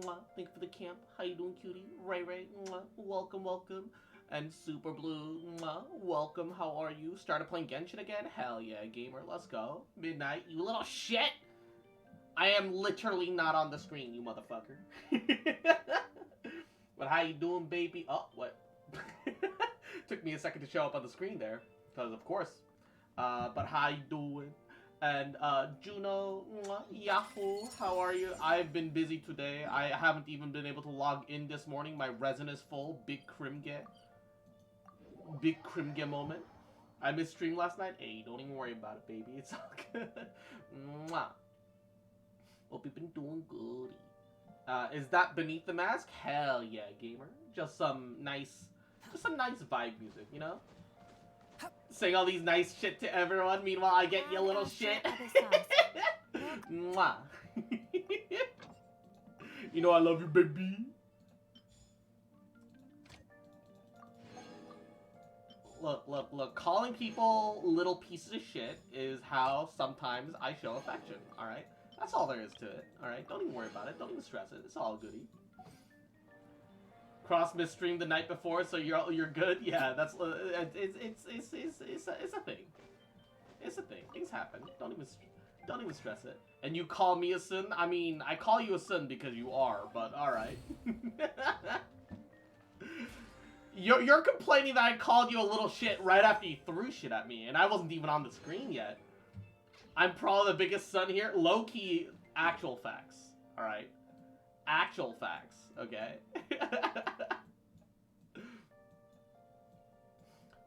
Mwah. Thank you for the camp. How you doing, cutie? Ray Ray. Mwah. Welcome, welcome. And Super Blue. Mwah. Welcome. How are you? Started playing Genshin again? Hell yeah, gamer. Let's go. Midnight. You little shit. I am literally not on the screen, you motherfucker. But how you doing, baby? Oh, what? Took me a second to show up on the screen there. Because, of course. But how you doing? And, Juno, Yahoo, how are you? I've been busy today. I haven't even been able to log in this morning. My resin is full. Big Krimge. Big Krimge moment. I missed stream last night. Hey, don't even worry about it, baby. It's all good. Mwah. Hope you've been doing good. Is that Beneath the Mask? Hell yeah, gamer. Just some nice vibe music, you know? Saying all these nice shit to everyone, meanwhile I get you little shit. Mwah. You know I love you, baby. Look. Calling people little pieces of shit is how sometimes I show affection, alright? That's all there is to it, alright? Don't even worry about it. Don't even stress it. It's all goody. Cross misstreamed the night before, so you're good. Yeah, that's it's a thing. It's a thing. Things happen. Don't even stress it. And you call me a son? I mean, I call you a son because you are, but all right. You're complaining that I called you a little shit right after you threw shit at me, and I wasn't even on the screen yet. I'm probably the biggest son here. Low key, actual facts. All right. Actual facts, okay?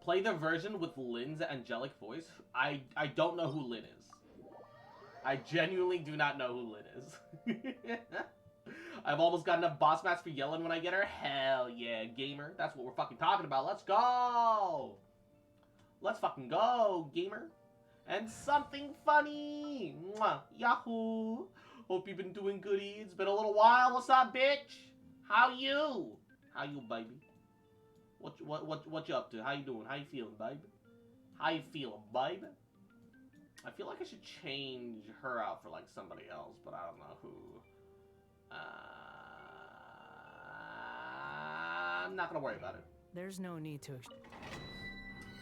Play the version with Lynn's angelic voice. I don't know who Lynn is. I genuinely do not know who Lynn is. I've almost got enough boss mats for Yellen when I get her. Hell yeah, gamer. That's what we're fucking talking about. Let's go! Let's fucking go, gamer. And something funny! Mwah. Yahoo! Hope you've been doing goody. It's been a little while. What's up, bitch? How you? How you, baby? What you up to? How you doing? How you feeling, baby? How you feeling, baby? I feel like I should change her out for like somebody else, but I don't know who. I'm not gonna worry about it. There's no need to.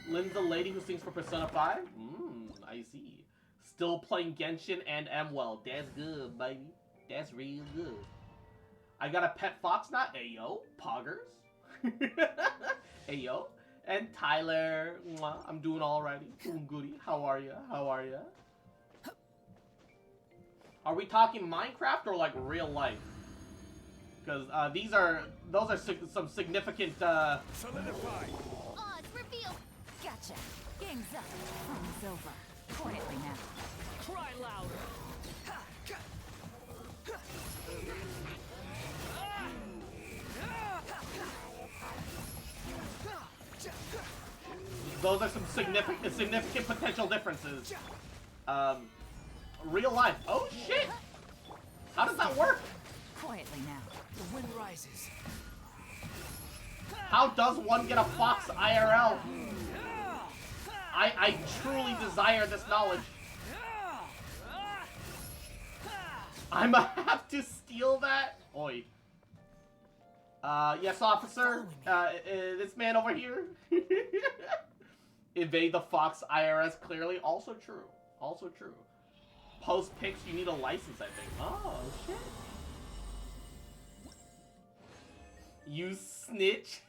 Lynn's the lady who sings for Persona 5? I see. Still playing Genshin and am well. That's good, baby. That's real good. I got a pet fox now. Ayo, poggers. Ayo. And Tyler. Mwah. I'm doing alrighty. Doing goody. How are ya? How are ya? Are we talking Minecraft or like real life? Because those are some significant Solidify. Odds revealed. Gotcha. Game's up. Fun's over. Quietly now. Cry louder. Those are some significant potential differences. Real life. Oh shit! How does that work? Quietly now. The wind rises. How does one get a fox IRL? I truly desire this knowledge. I'ma have to steal that? Oi. Yes, officer. This man over here. Evade the fox IRS clearly. Also true. Also true. Post pics, you need a license, I think. Oh, shit. You snitch.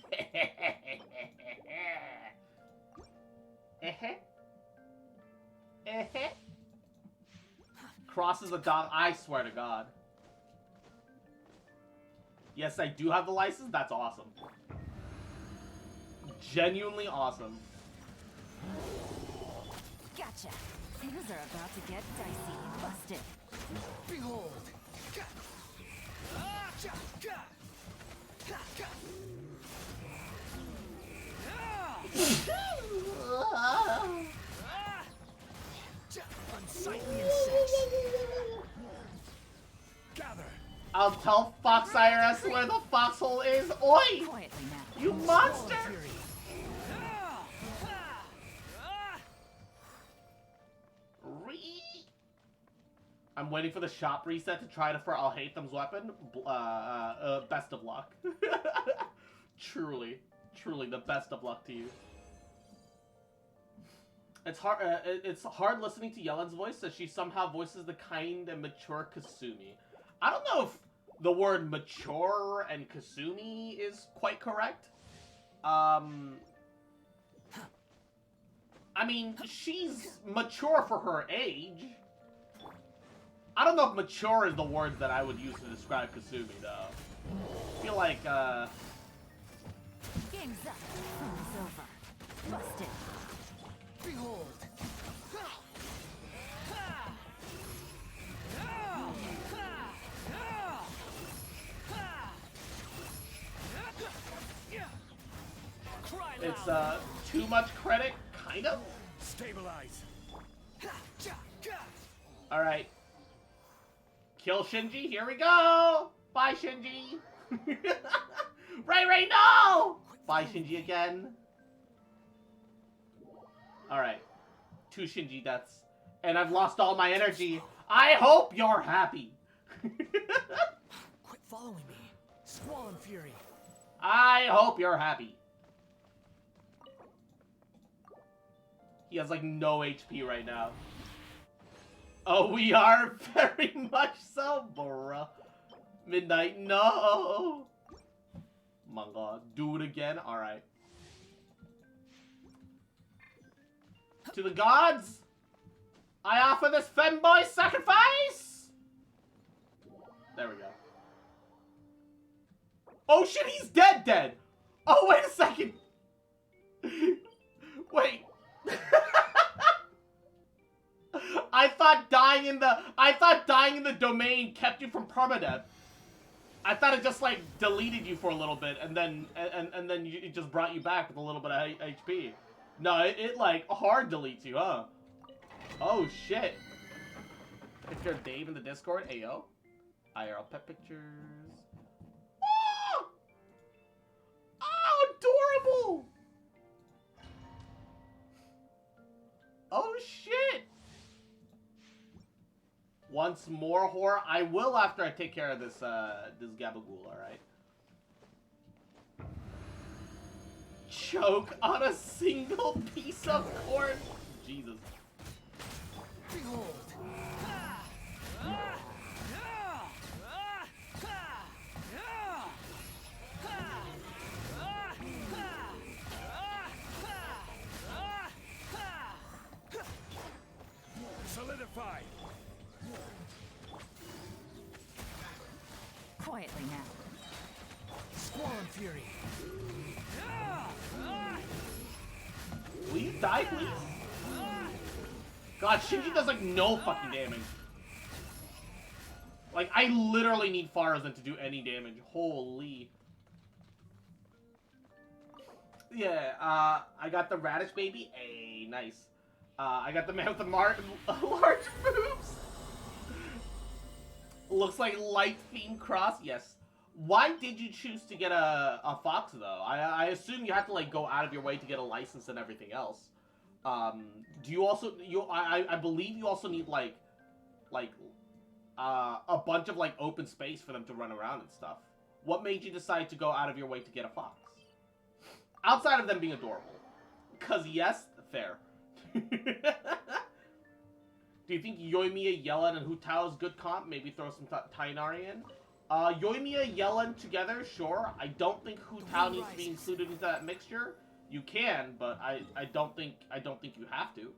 Crosses a dog. I swear to God. Yes, I do have the license. That's awesome. Genuinely awesome. Gotcha. Things are about to get dicey and busted. Behold. Unsightly insects. Gather. I'll tell Fox IRS where the foxhole is. Oi! Quietly now. You monster! Fury. I'm waiting for the shop reset to try to for I'll hate them's weapon. Best of luck. Truly, truly, the best of luck to you. It's hard. It's hard listening to Yelen's voice as she somehow voices the kind and mature Kasumi. I don't know if the word mature and Kasumi is quite correct. I mean, she's mature for her age. I don't know if mature is the word that I would use to describe Kasumi, though. I feel like, Game's up. Front's over. Busted. Behold. it's, too much credit, kind of? Stabilize. Alright. Kill Shinji, here we go! Bye, Shinji! Ray, no! Bye, Shinji again. Alright. 2 Shinji deaths. And I've lost all my energy. I hope you're happy. Quit following me. Squall and Fury. I hope you're happy. He has like no HP right now. Oh, we are very much so, bruh. Midnight, no. Manga, do it again. All right. To the gods, I offer this femboy sacrifice. There we go. Oh shit, he's dead. Oh, wait a second. Wait. I thought dying in the domain kept you from permadeath. I thought it just like deleted you for a little bit and then it just brought you back with a little bit of HP. No, it like hard deletes you, huh? Oh shit. Picture of Dave in the Discord. Ayo. IRL pet pictures. Oh! Oh, adorable! Oh shit! Once more horror. I will after I take care of this this Gabagool, alright? Choke on a single piece of corn. Jesus. Behold. Solidify. Quietly now. Squall and Fury. Will you die, please? God, Shinji does like no fucking damage. Like, I literally need Farazan to do any damage. Holy. Yeah, I got the radish baby. Hey, nice. I got the man with the large boobs. Looks like light theme cross. Yes. Why did you choose to get a fox though? I assume you have to like go out of your way to get a license and everything else. Do you also I believe you also need like a bunch of like open space for them to run around and stuff. What made you decide to go out of your way to get a fox? Outside of them being adorable. Cause yes, fair. Do you think Yoimiya, Yellen, and Hu Tao is good comp? Maybe throw some Tainari in? Yoimiya, Yellen together, sure. I don't think Hu Tao needs to be included into that mixture. You can, but I don't think you have to.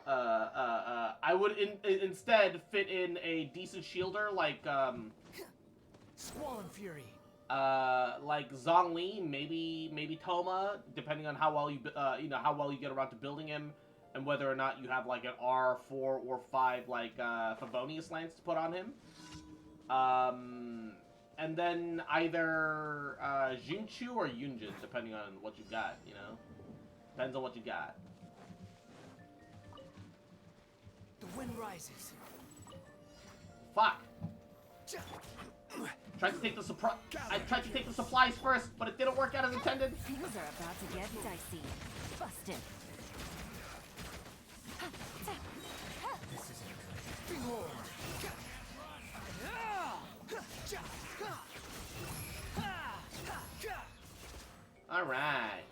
I would instead fit in a decent shielder like Squall and Fury. like Zhongli, maybe Toma, depending on how well you how well you get around to building him, and whether or not you have like an R4 or 5 like Favonius lance to put on him. And then either Junchu or Yunjin, depending on what you've got. You know, depends on what you got. The wind rises. Fuck. Tried to take the I tried to take the supplies first, but it didn't work out as intended. Things are about to get dicey. Busted. This isn't good. Behold. Alright.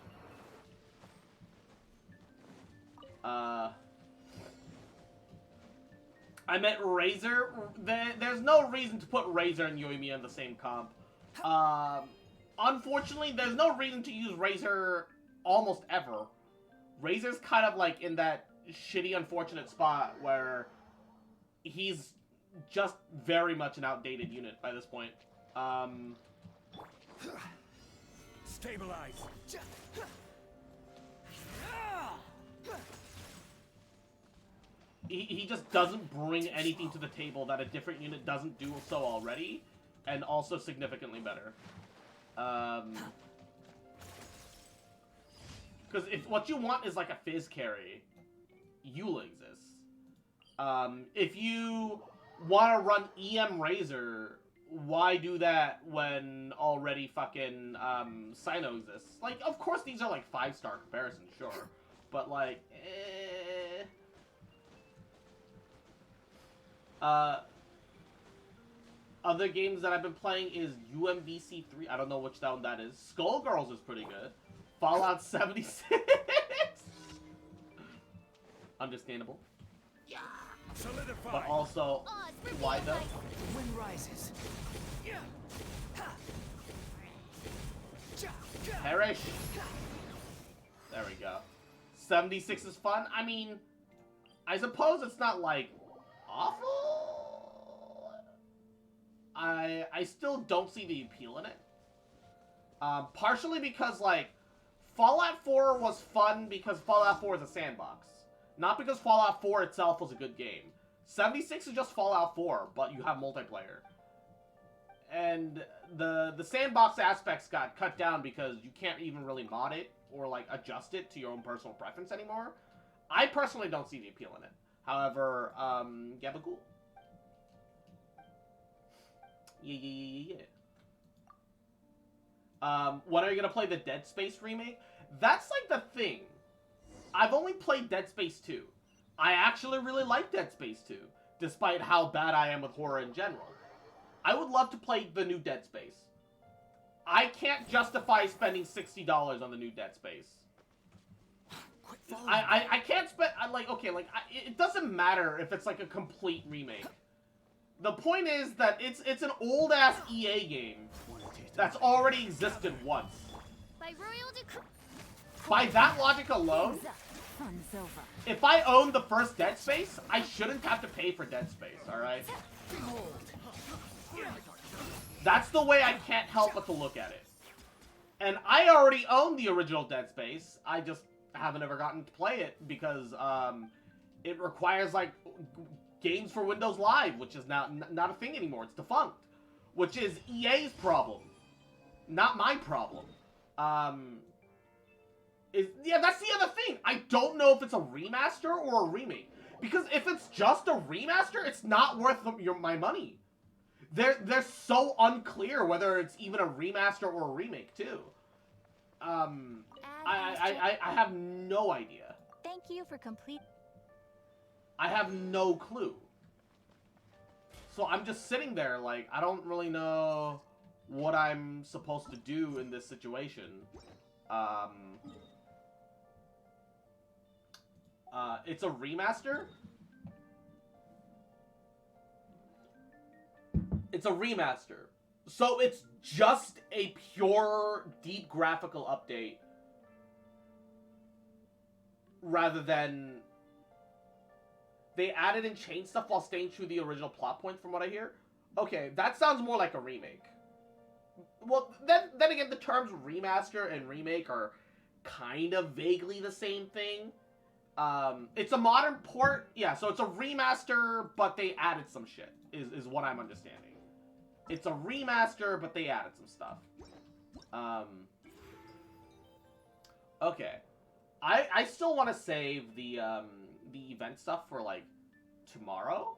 I meant Razor. There's no reason to put Razor and Yoimiya in the same comp. Unfortunately, there's no reason to use Razor almost ever. Razor's kind of like in that shitty, unfortunate spot where he's just very much an outdated unit by this point. Stabilize. He just doesn't bring anything to the table that a different unit doesn't do so already, and also significantly better. Because if what you want is like a Fizz carry, Eula exists. If you want to run EM Razor, why do that when already fucking Sino exists? Like, of course these are like 5-star comparisons, sure, but like, other games that I've been playing is UMVC 3. I don't know which one that is. Skullgirls is pretty good. Fallout 76. Understandable. Solidify. But also, why though? The wind rises. Perish. There we go. 76 is fun. I mean, I suppose it's not like awful. I still don't see the appeal in it. Partially because like Fallout 4 was fun because Fallout 4 is a sandbox. Not because Fallout 4 itself was a good game. 76 is just Fallout 4, but you have multiplayer. And the sandbox aspects got cut down because you can't even really mod it or like adjust it to your own personal preference anymore. I personally don't see the appeal in it. However, Gabagool. Yeah. When are you gonna play the Dead Space remake? That's like the thing. I've only played Dead Space 2. I actually really like Dead Space 2, despite how bad I am with horror in general. I would love to play the new Dead Space. I can't justify spending $60 on the new Dead Space. I can't spend, it doesn't matter if it's like a complete remake. The point is that it's an old-ass EA game that's already existed once. By that logic alone, if I owned the first Dead Space, I shouldn't have to pay for Dead Space, alright? That's the way I can't help but to look at it. And I already own the original Dead Space, I just haven't ever gotten to play it because it requires, like, games for Windows Live, which is not a thing anymore, it's defunct. Which is EA's problem, not my problem. Yeah, that's the other thing. I don't know if it's a remaster or a remake. Because if it's just a remaster, it's not worth my money. They're so unclear whether it's even a remaster or a remake, too. I have no idea. Thank you for complete. I have no clue. So I'm just sitting there like, I don't really know what I'm supposed to do in this situation. It's a remaster? It's a remaster. So it's just a pure, deep graphical update. Rather than... They added and changed stuff while staying true to the original plot points, from what I hear. Okay, that sounds more like a remake. Well, then again, the terms remaster and remake are kind of vaguely the same thing. It's a modern port. Yeah, so it's a remaster, but they added some shit, is what I'm understanding. It's a remaster, but they added some stuff. Okay. I still want to save the event stuff for, like, tomorrow?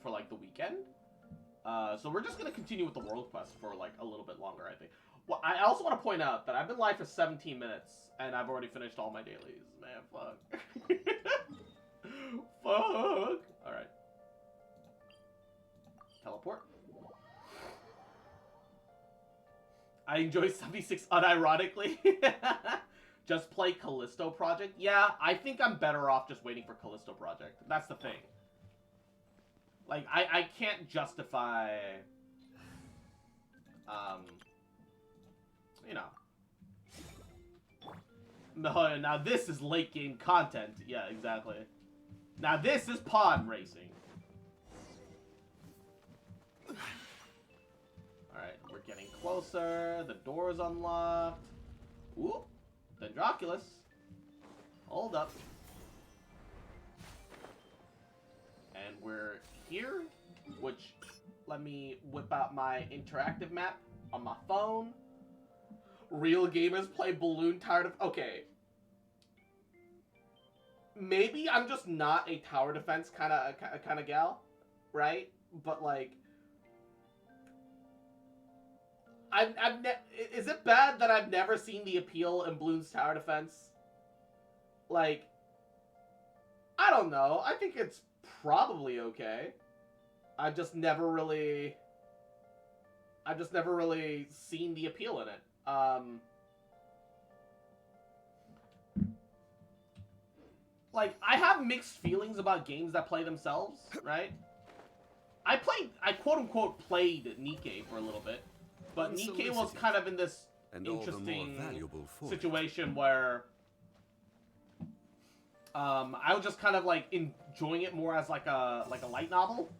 For, like, the weekend? So we're just gonna continue with the world quest for, like, a little bit longer, I think. Well, I also want to point out that I've been live for 17 minutes, and I've already finished all my dailies. Man, fuck. Fuck! Alright. Teleport. I enjoy 76 unironically. Just play Callisto Project? Yeah, I think I'm better off just waiting for Callisto Project. That's the thing. Like, I can't justify... you know. No, now this is late game content. Yeah, exactly. Now this is pod racing. Alright, we're getting closer. The door's unlocked. Ooh, Dendroculus. Hold up. And we're here, which, let me whip out my interactive map on my phone. Real gamers play Balloon Tower okay. Maybe I'm just not a tower defense kind of gal, right? But like, is it bad that I've never seen the appeal in Bloons tower defense? Like, I don't know. I think it's probably okay. I've just never really seen the appeal in it. Like, I have mixed feelings about games that play themselves, right? I quote-unquote played Nikke for a little bit, but Nikke was kind of in this interesting situation where I was just kind of like enjoying it more as like a light novel,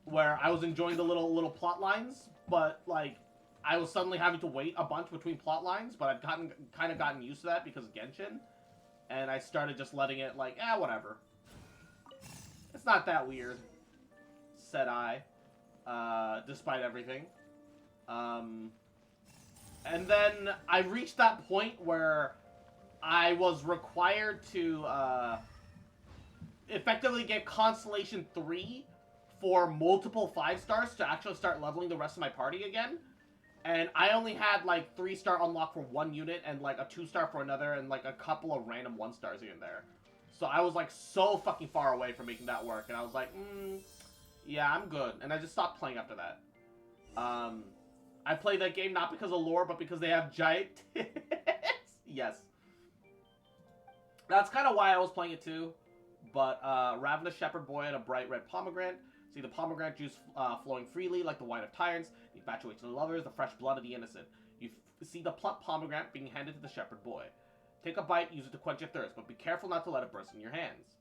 where I was enjoying the little plot lines, but like I was suddenly having to wait a bunch between plot lines, but I'd kind of gotten used to that because of Genshin, and I started just letting it like, whatever. It's not that weird, said I, despite everything. And then I reached that point where I was required to effectively get Constellation 3 for multiple 5 stars to actually start leveling the rest of my party again. And I only had like 3-star unlock for one unit and like a 2-star for another and like a couple of random 1-stars here and there. So I was like so fucking far away from making that work, and I was like, yeah, I'm good. And I just stopped playing after that. I played that game not because of lore, but because they have giant tits. Yes. That's kind of why I was playing it too. But Ravenous Shepherd Boy and a bright red pomegranate. See the pomegranate juice flowing freely like the wine of tyrants. The infatuation of lovers, the fresh blood of the innocent. You see the plump pomegranate being handed to the shepherd boy. Take a bite, use it to quench your thirst, but be careful not to let it burst in your hands.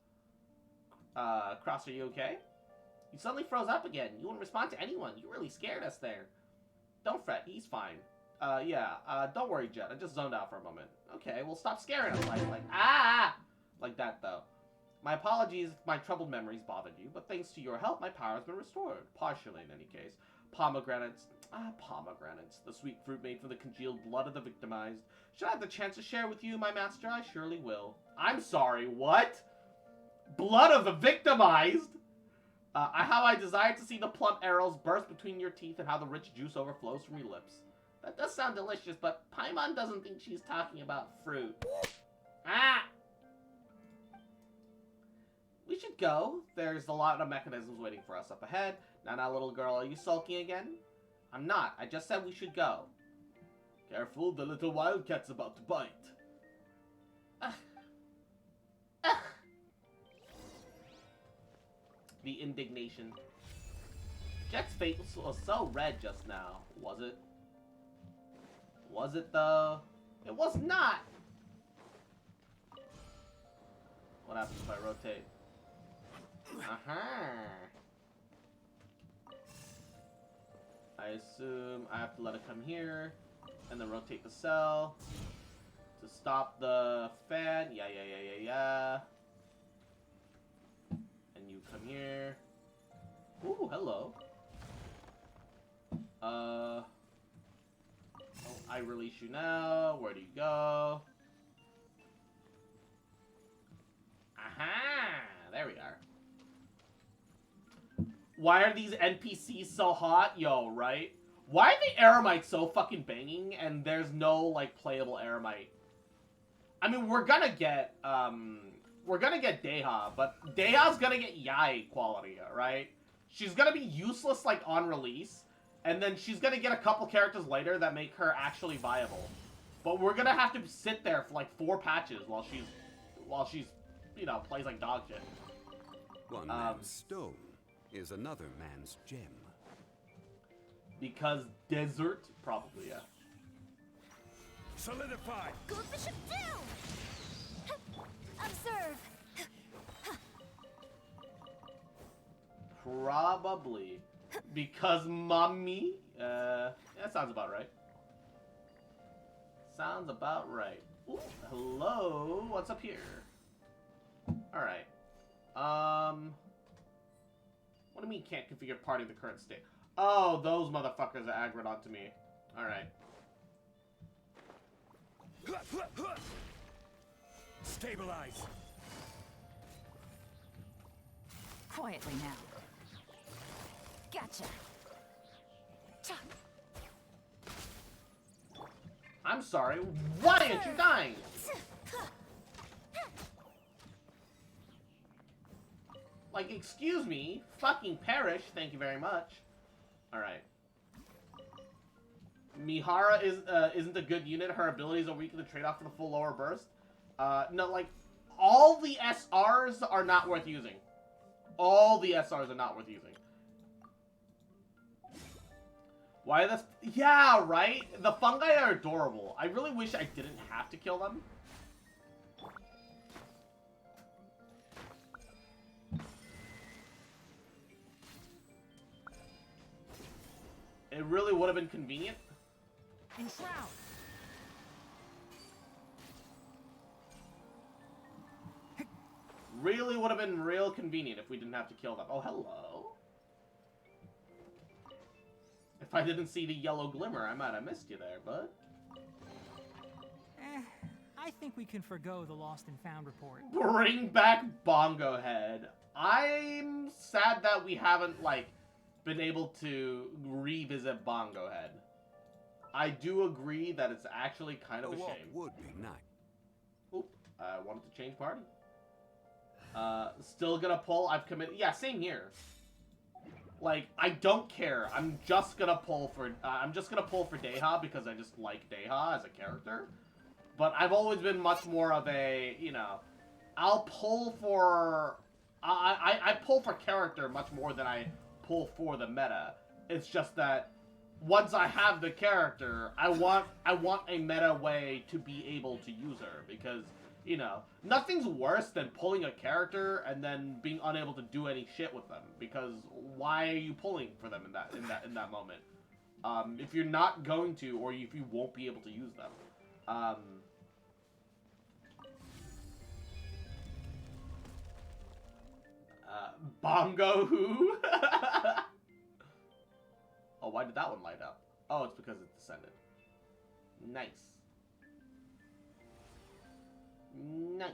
Cross, are you okay? You suddenly froze up again. You wouldn't respond to anyone. You really scared us there. Don't fret, he's fine. Don't worry, Jet. I just zoned out for a moment. Okay, well stop scaring us. Like that, though. My apologies if my troubled memories bothered you, but thanks to your help, my power has been restored. Partially, in any case. Pomegranates. Pomegranates. The sweet fruit made from the congealed blood of the victimized. Should I have the chance to share with you, my master? I surely will. I'm sorry, what? Blood of the victimized? How I desire to see the plump arrows burst between your teeth and how the rich juice overflows from your lips. That does sound delicious, but Paimon doesn't think she's talking about fruit. We should go. There's a lot of mechanisms waiting for us up ahead. Now, little girl, are you sulking again? I'm not. I just said we should go. Careful, the little wildcat's about to bite. The indignation. Jet's face was so red just now. Was it? Was it, though? It was not! What happens if I rotate? I assume I have to let it come here, and then rotate the cell to stop the fan. Yeah. And you come here. Ooh, hello. Oh, I release you now. Where do you go? There we are. Why are these NPCs so hot? Yo, right? Why are the Eremites so fucking banging and there's no, like, playable Eremite? I mean, we're gonna get Deha, but Deha's gonna get Yai quality, right? she's gonna be useless, like, on release, and then she's gonna get a couple characters later that make her actually viable. But we're gonna have to sit there for, like, 4 patches while she's, you know, plays like dog shit. One man's stone is another man's gem. Because desert, probably, yeah. Solidify. Go bishop down! Observe! Probably. Because mommy, that sounds about right. Sounds about right. Ooh, hello, what's up here? Alright. What do you mean can't configure party in the current state? Oh, those motherfuckers are aggroed onto me. Alright. Stabilize. Quietly now. Gotcha. Cha. I'm sorry, why aren't you dying? Like, excuse me, fucking perish, thank you very much. Alright. Mihara isn't a good unit, her abilities are weak in the trade-off for the full lower burst. No, like, all the SRs are not worth using. All the SRs are not worth using. Why that's... Yeah, right? The fungi are adorable. I really wish I didn't have to kill them. It really would have been convenient. Enshroud. Really would have been real convenient if we didn't have to kill them. Oh, hello. If I didn't see the yellow glimmer, I might have missed you there, bud. I think we can forgo the lost and found report. Bring back Bongo Head. I'm sad that we haven't, like, been able to revisit Bongo Head. I do agree that it's actually kind of a shame. Would be nice. Oop, I wanted to change party. Still gonna pull. I've committed. Yeah, same here. Like, I don't care. I'm just gonna pull for Deha because I just like Deha as a character. But I've always been much more of a, you know, I'll pull for... I pull for character much more than I pull for the meta. It's just that once I have the character, I want a meta way to be able to use her because, you know, nothing's worse than pulling a character and then being unable to do any shit with them because why are you pulling for them in that moment? If you're not going to, or if you won't be able to use them. Bongo who? Oh, why did that one light up? Oh, it's because it descended. Nice. Nice.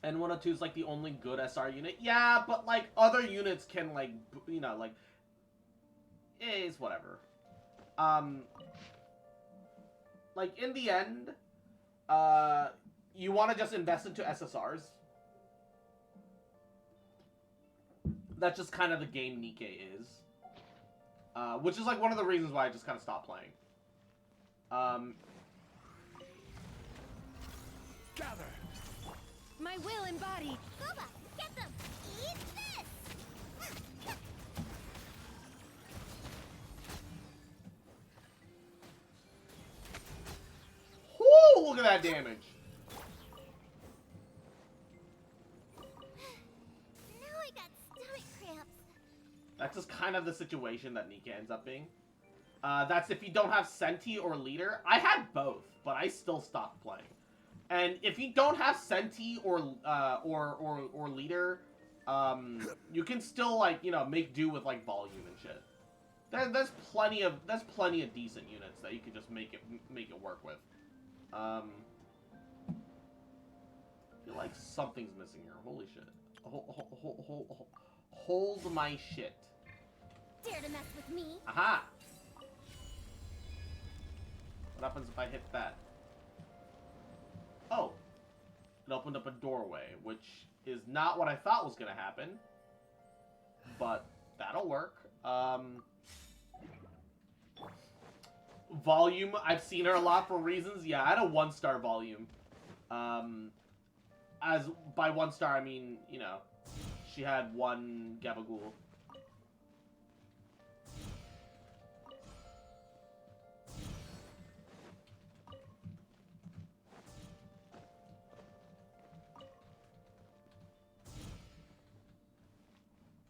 And 102 is like the only good SR unit. Yeah, but like other units can like, you know, like, it's whatever. Like in the end, you want to just invest into SSRs. That's just kind of the game Nikkei is. Which is like one of the reasons why I just kind of stopped playing. Gather. My will embodied. Boba, get them! Eat this! Whoo! Look at that damage. Now I got stomach cramps. That's just kind of the situation that Nika ends up being. That's if you don't have Senti or Leader. I had both, but I still stopped playing. And if you don't have Senti or Leader, you can still, like, you know, make do with like volume and shit. There's plenty of decent units that you can just make it work with. I feel like something's missing here. Holy shit! Hold my shit. Dare to mess with me? Aha! What happens if I hit that? Oh. It opened up a doorway, which is not what I thought was going to happen. But that'll work. Volume, I've seen her a lot for reasons. Yeah, I had a 1-star volume. As by 1 star, I mean, you know, she had 1 Gabagool.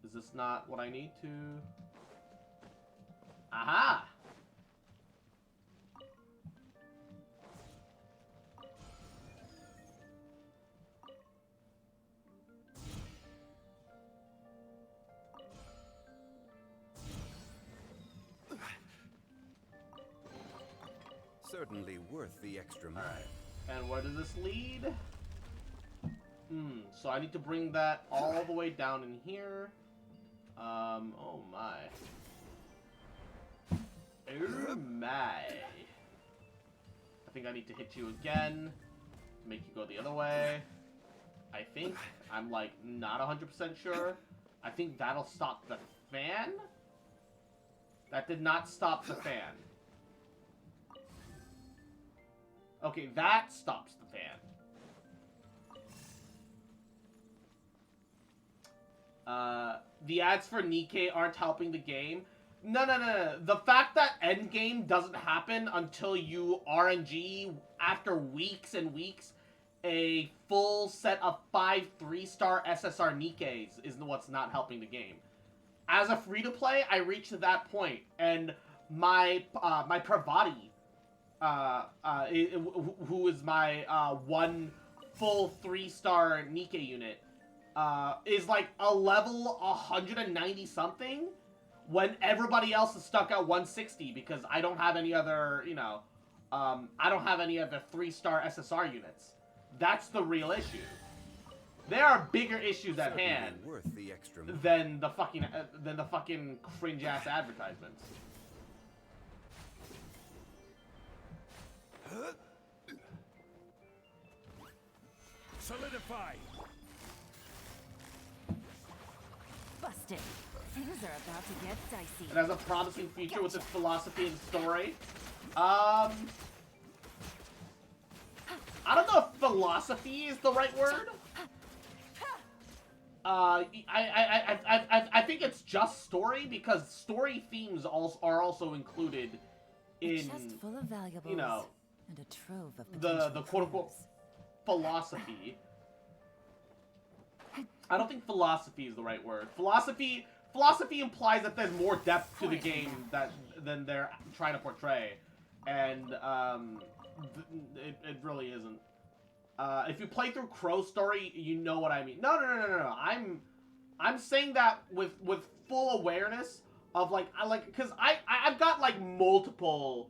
Is this not what I need to... Aha! Certainly worth the extra mile. Alright. And where does this lead? So I need to bring that all the way down in here. Oh my. Oh my. I think I need to hit you again to make you go the other way. I think. I'm like not 100% sure. I think that'll stop the fan? That did not stop the fan. Okay, that stops the fan. The ads for Nikkei aren't helping the game. No. The fact that endgame doesn't happen until you RNG after weeks and weeks a full set of 5 3-star SSR Nikkeis is what's not helping the game. As a free-to-play, I reached to that point, and my Pravati, who is my 1 full 3-star Nikkei unit, is like a level 190 something when everybody else is stuck at 160 because I don't have any other, you know, I don't have any other 3-star SSR units. That's the real issue. There are bigger issues at hand worth the extra than the fucking cringe ass advertisements. Solidify. Busted. Things are about to get dicey. It has a promising future with its philosophy and story. I don't know if philosophy is the right word. I think it's just story because story themes are also included in, a chest full of valuables, you know, and a trove of the quote unquote philosophy. I don't think philosophy is the right word. Philosophy implies that there's more depth to the game than they're trying to portray, and it really isn't. If you play through Crow's story, you know what I mean. No. I'm saying that with full awareness of because I've got like multiple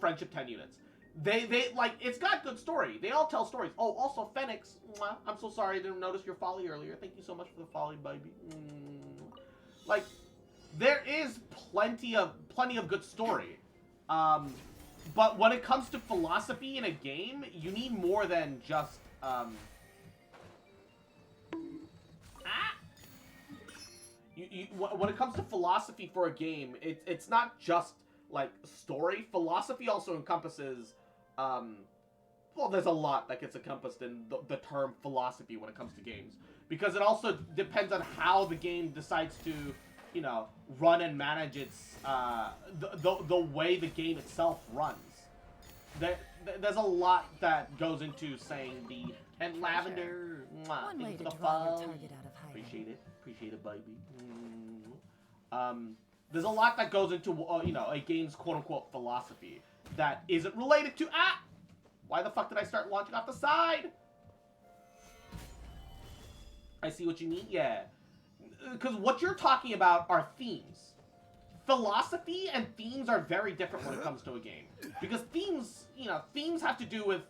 friendship 10 units. They like, it's got good story. They all tell stories. Oh, also Phoenix. Mwah, I'm so sorry I didn't notice your folly earlier. Thank you so much for the folly, baby. Like, there is plenty of good story. But when it comes to philosophy in a game, you need more than just when it comes to philosophy for a game, it's not just like story. Philosophy also encompasses well, there's a lot that gets encompassed in the term philosophy when it comes to games, because it also depends on how the game decides to, you know, run and manage its the way the game itself runs. There's a lot that goes into saying the and lavender. Mwah, One way to the draw your fun. target out of hiding. Appreciate it, baby. There's a lot that goes into you know, a game's quote unquote philosophy that isn't related to why the fuck did I start launching off the side? I see what you mean, yeah. Because what you're talking about are themes. Philosophy and themes are very different when it comes to a game. Because themes, you know, themes have to do with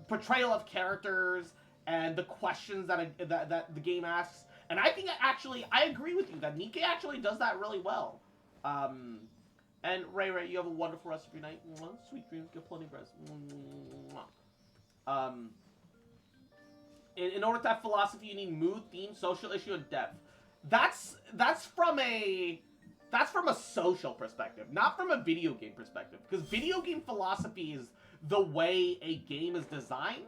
portrayal of characters and the questions that the game asks. And I think I agree with you that Nikkei actually does that really well. And Ray, you have a wonderful rest of your night. Sweet dreams, get plenty of rest. in order to have philosophy, you need mood, theme, social issue, and depth. That's from a social perspective, not from a video game perspective. Because video game philosophy is the way a game is designed.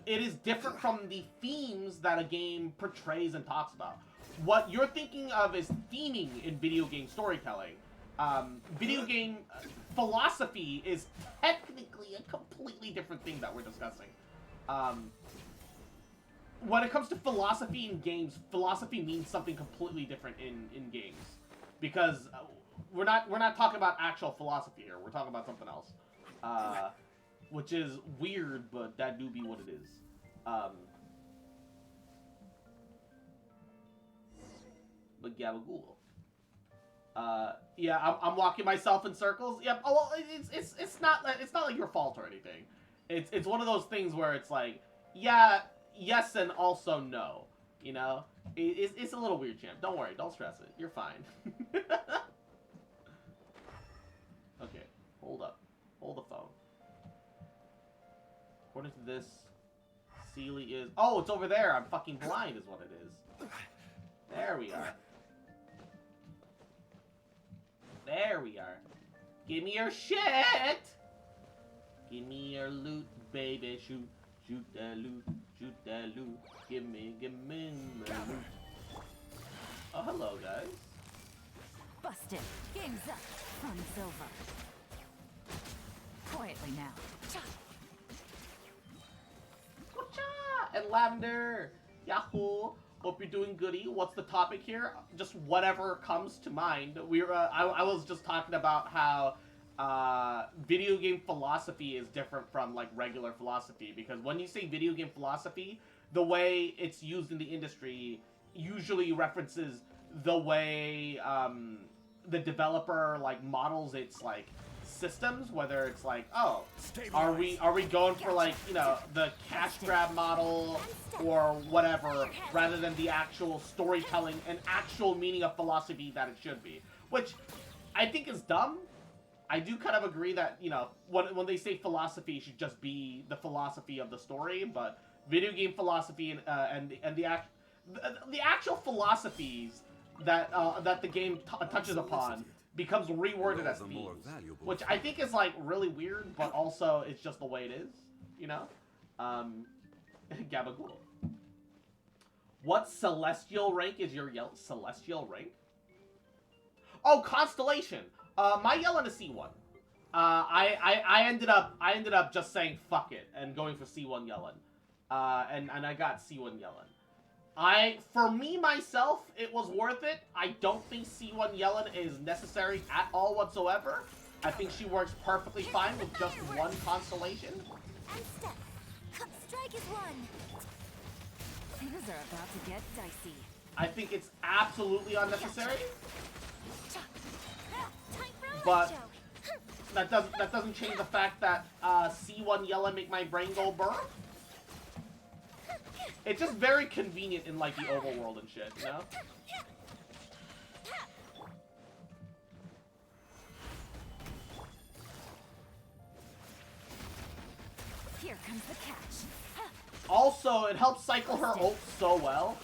It is different from the themes that a game portrays and talks about. What you're thinking of is theming in video game storytelling. Video game philosophy is technically a completely different thing that we're discussing. When it comes to philosophy in games, philosophy means something completely different in games, because we're not talking about actual philosophy here. We're talking about something else, which is weird, but that do be what it is. But Gabagool. Yeah, I'm walking myself in circles. Yep. Oh, well, it's not like your fault or anything. It's one of those things where it's like, yeah, yes, and also no. You know, it's a little weird, champ. Don't worry, don't stress it. You're fine. Okay, hold up, hold the phone. According to this, Sealy is. Oh, it's over there. I'm fucking blind, is what it is. There we are. There we are. Give me your shit! Give me your loot, baby. Shoot, shoot that loot, shoot that loot. Give me my loot. Oh, hello, guys. Busted. Game's up. Fun's over. Quietly now. Whatcha? And Lavender. Yahoo. Hope you're doing goody. What's the topic here? Just whatever comes to mind. I was just talking about how video game philosophy is different from like regular philosophy, because when you say video game philosophy, the way it's used in the industry usually references the way the developer like models its like systems, whether it's like, oh, are we going for like, you know, the cash grab model or whatever, rather than the actual storytelling and actual meaning of philosophy that it should be, which I think is dumb. I do kind of agree that, you know, when they say philosophy, it should just be the philosophy of the story, but video game philosophy and the actual philosophies that that the game touches upon becomes reworded as themes, which I think is like really weird, but also it's just the way it is, you know. Gabagool. What celestial rank is your celestial rank? Oh, constellation. My Yellen is C1. I ended up just saying fuck it and going for C1 Yellen. And I got C1 Yellen. For me, myself, it was worth it. I don't think C1 Yellen is necessary at all whatsoever. I think she works perfectly fine with just one constellation. And step. Strike is one. Things are about to get dicey. I think it's absolutely unnecessary. But that doesn't change the fact that C1 Yellen make my brain go burr. It's just very convenient in like the overworld and shit, you know? Here comes the catch. Also, it helps cycle her ult so well.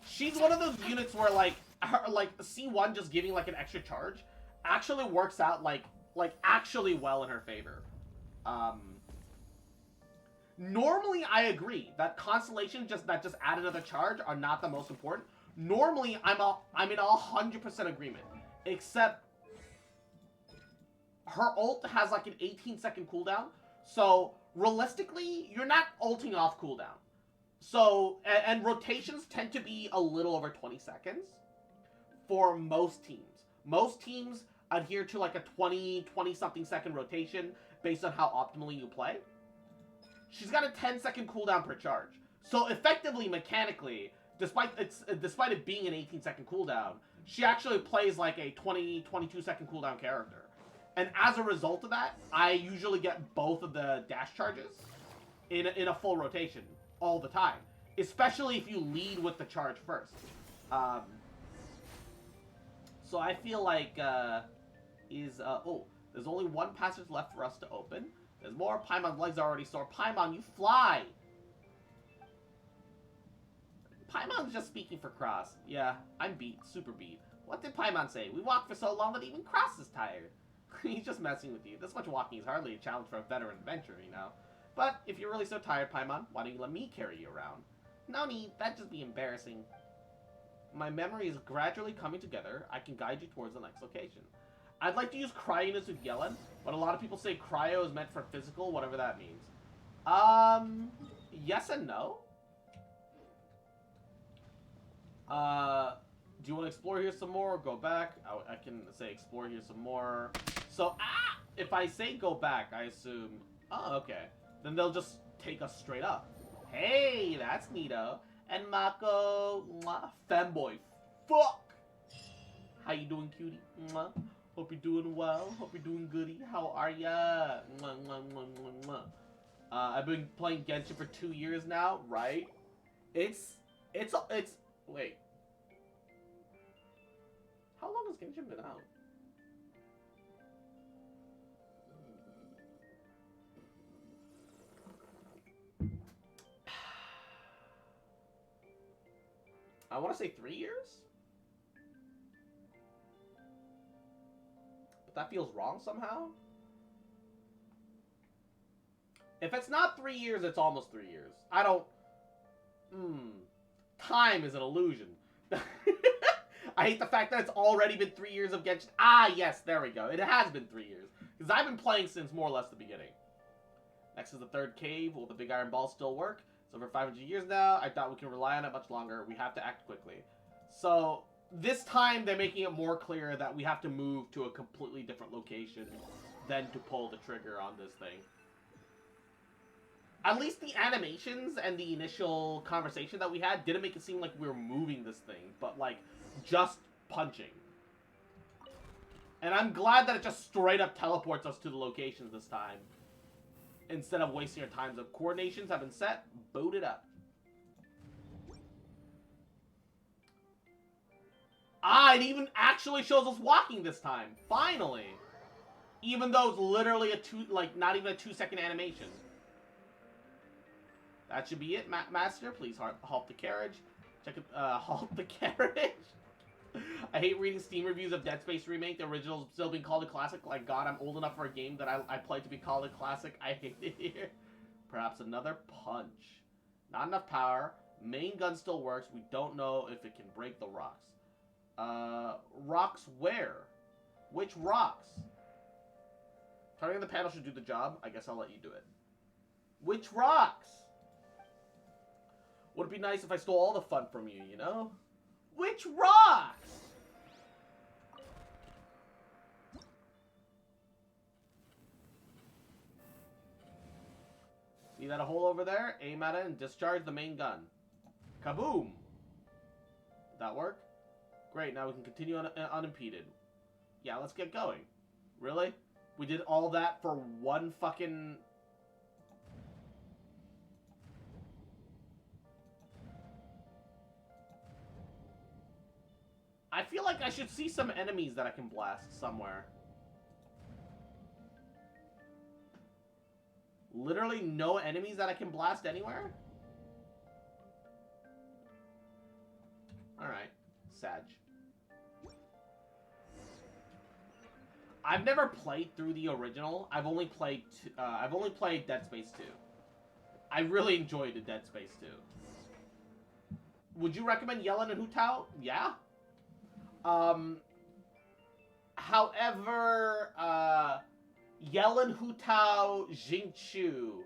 She's one of those units where like C1 just giving like an extra charge actually works out like actually well in her favor. Normally, I agree that constellation that just add another charge are not the most important. Normally, I'm in 100% agreement, except her ult has like an 18-second cooldown. So realistically, you're not ulting off cooldown. So and rotations tend to be a little over 20 seconds for most teams. Most teams adhere to like a 20-something second rotation based on how optimally you play. She's got a 10-second cooldown per charge. So effectively, mechanically, despite it being an 18-second cooldown, she actually plays like a 22-second cooldown character. And as a result of that, I usually get both of the dash charges in a full rotation all the time. Especially if you lead with the charge first. So I feel like, there's only one passage left for us to open. There's more. Paimon's legs are already sore. Paimon, you fly! Paimon's just speaking for Cross. Yeah, I'm beat. Super beat. What did Paimon say? We walked for so long that even Cross is tired. He's just messing with you. This much walking is hardly a challenge for a veteran adventurer, you know. But if you're really so tired, Paimon, why don't you let me carry you around? No need. That'd just be embarrassing. My memory is gradually coming together. I can guide you towards the next location. I'd like to use cryoness with Yellen, but a lot of people say cryo is meant for physical, whatever that means. Yes and no. Do you want to explore here some more or go back? I can say explore here some more. So, if I say go back, I assume... Oh, okay. Then they'll just take us straight up. Hey, that's neato. And Mako... Mwah, Femboi. Fuck! How you doing, cutie? Mwah. Hope you're doing well. Hope you're doing goody. How are ya? Mwah, mwah, mwah, mwah, mwah. I've been playing Genshin for 2 years now, right? It's... Wait. How long has Genshin been out? I want to say 3 years? But that feels wrong somehow? If it's not 3 years, it's almost 3 years. I don't... Time is an illusion. I hate the fact that it's already been 3 years of Genshin. Ah, yes, there we go. It has been 3 years. Because I've been playing since more or less the beginning. Next is the third cave. Will the big iron ball still work? It's over 500 years now. I doubt we can rely on it much longer. We have to act quickly. So, this time they're making it more clear that we have to move to a completely different location than to pull the trigger on this thing. At least the animations and the initial conversation that we had didn't make it seem like we were moving this thing, but like, just punching. And I'm glad that it just straight up teleports us to the locations this time. Instead of wasting our time. The coordinations have been set. Boot it up. Ah, it even actually shows us walking this time. Finally. Even though it's literally not even a 2-second animation. That should be it, Master. Please halt the carriage. Check it. Halt the carriage. I hate reading Steam reviews of Dead Space Remake. The original's still being called a classic. Like, God, I'm old enough for a game that I played to be called a classic. I hate it here. Perhaps another punch. Not enough power. Main gun still works. We don't know if it can break the rocks. Rocks where? Which rocks? Turning the panel should do the job. I guess I'll let you do it. Which rocks? Would it be nice if I stole all the fun from you, you know? Which rocks? See that hole over there? Aim at it and discharge the main gun. Kaboom! Did that work? Great, now we can continue unimpeded. Yeah, let's get going. Really? We did all that for one fucking... I feel like I should see some enemies that I can blast somewhere. Literally no enemies that I can blast anywhere? Alright. Sag. I've never played through the original. I've only played Dead Space 2. I really enjoyed the Dead Space 2. Would you recommend Yellen and Hu Tao? Yeah. However, Yellen, Hu Tao, Jingchu,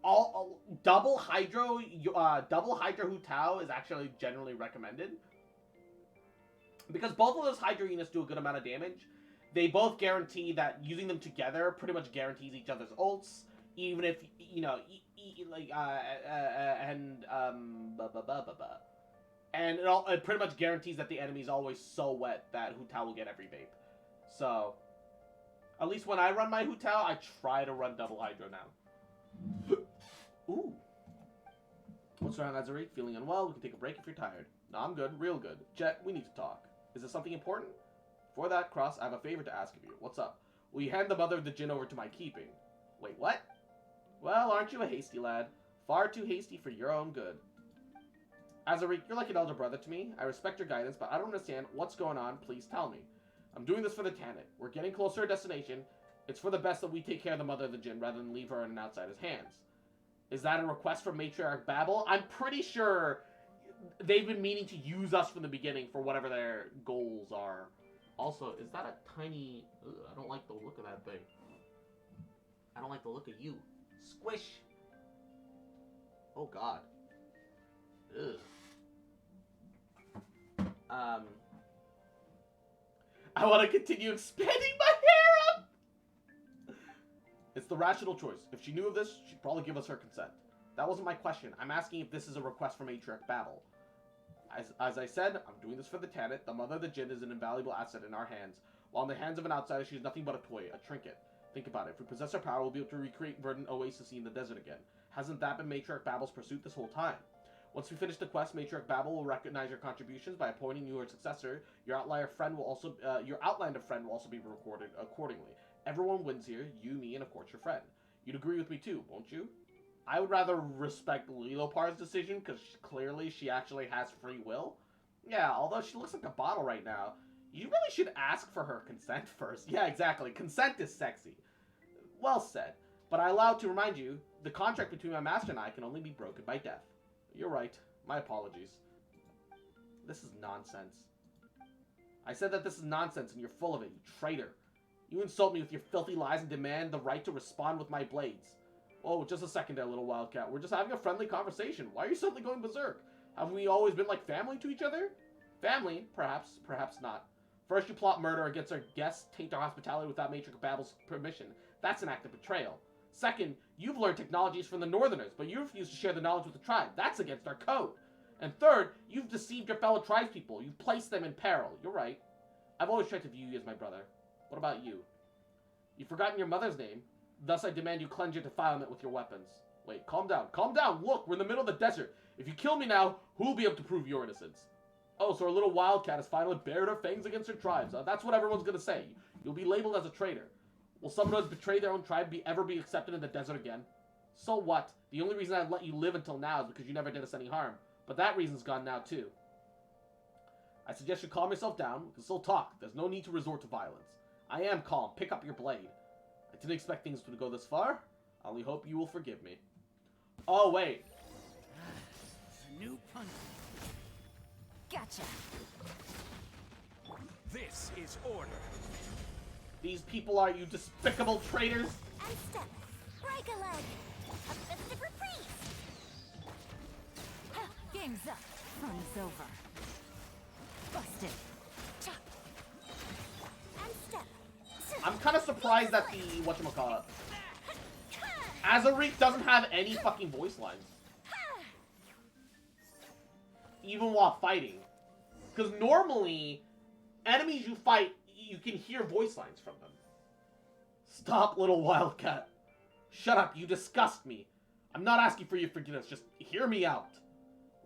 all double Hydro Hu Tao is actually generally recommended. Because both of those Hydro units do a good amount of damage. They both guarantee that using them together pretty much guarantees each other's ults, even if, you know, and it pretty much guarantees that the enemy's always so wet that Hu Tao will get every vape. So, at least when I run my Hu Tao, I try to run double Hydro now. Ooh. What's wrong, Azariq? Feeling unwell? We can take a break if you're tired. No, I'm good. Real good. Jet, we need to talk. Is there something important? Before that, Cross, I have a favor to ask of you. What's up? Will you hand the mother of the Jinn over to my keeping? Wait, what? Well, aren't you a hasty lad? Far too hasty for your own good. Azarik, you're like an elder brother to me. I respect your guidance, but I don't understand what's going on. Please tell me. I'm doing this for the Tanit. We're getting closer to our destination. It's for the best that we take care of the mother of the Jinn rather than leave her in an outsider's hands. Is that a request from Matriarch Babel? I'm pretty sure they've been meaning to use us from the beginning for whatever their goals are. Also, is that a tiny... Ugh, I don't like the look of that thing. I don't like the look of you. Squish! Oh, God. Ugh. I want to continue expanding my harem! It's the rational choice. If she knew of this, she'd probably give us her consent. That wasn't my question. I'm asking if this is a request from Matriarch Babel. As I said, I'm doing this for the Tanit. The mother of the Jinn is an invaluable asset in our hands. While in the hands of an outsider, she's nothing but a toy, a trinket. Think about it. If we possess her power, we'll be able to recreate verdant oasis in the desert again. Hasn't that been Matriarch Babel's pursuit this whole time? Once we finish the quest, Matriarch Babel will recognize your contributions by appointing you her successor. Your outlander friend will also be recorded accordingly. Everyone wins here. You, me, and of course your friend. You'd agree with me too, won't you? I would rather respect Lilopar's decision, because clearly she actually has free will. Yeah, although she looks like a bottle right now. You really should ask for her consent first. Yeah, exactly. Consent is sexy. Well said. But I allow to remind you, the contract between my master and I can only be broken by death. You're right. My apologies. This is nonsense. I said that this is nonsense and you're full of it, you traitor. You insult me with your filthy lies and demand the right to respond with my blades. Oh, just a second there, little wildcat. We're just having a friendly conversation. Why are you suddenly going berserk? Have we always been like family to each other? Family? Perhaps. Perhaps not. First you plot murder against our guests, taint our hospitality without Matriarch Babel's permission. That's an act of betrayal. Second, you've learned technologies from the Northerners, but you refuse to share the knowledge with the tribe. That's against our code. And third, you've deceived your fellow tribespeople. You've placed them in peril. You're right. I've always tried to view you as my brother. What about you? You've forgotten your mother's name. Thus, I demand you cleanse your defilement with your weapons. Wait, calm down. Calm down. Look, we're in the middle of the desert. If you kill me now, who'll be able to prove your innocence? Oh, so our little wildcat has finally bared her fangs against her tribes. That's what everyone's going to say. You'll be labeled as a traitor. Will someone who has betrayed their own tribe ever be accepted in the desert again? So what? The only reason I let you live until now is because you never did us any harm. But that reason's gone now, too. I suggest you calm yourself down. We can still talk. There's no need to resort to violence. I am calm. Pick up your blade. I didn't expect things to go this far. I only hope you will forgive me. Oh, wait. A new punch. Gotcha. This is order. These people are you despicable traitors. And step. Break a leg. A festive reprise. Huh, game's up. Fun's over. Busted. Chop. And step. I'm kind of surprised that the whatchamacallit, Azarik doesn't have any fucking voice lines. Even while fighting. Because normally, enemies you fight, you can hear voice lines from them. Stop, little wildcat. Shut up, you disgust me. I'm not asking for your forgiveness, just hear me out.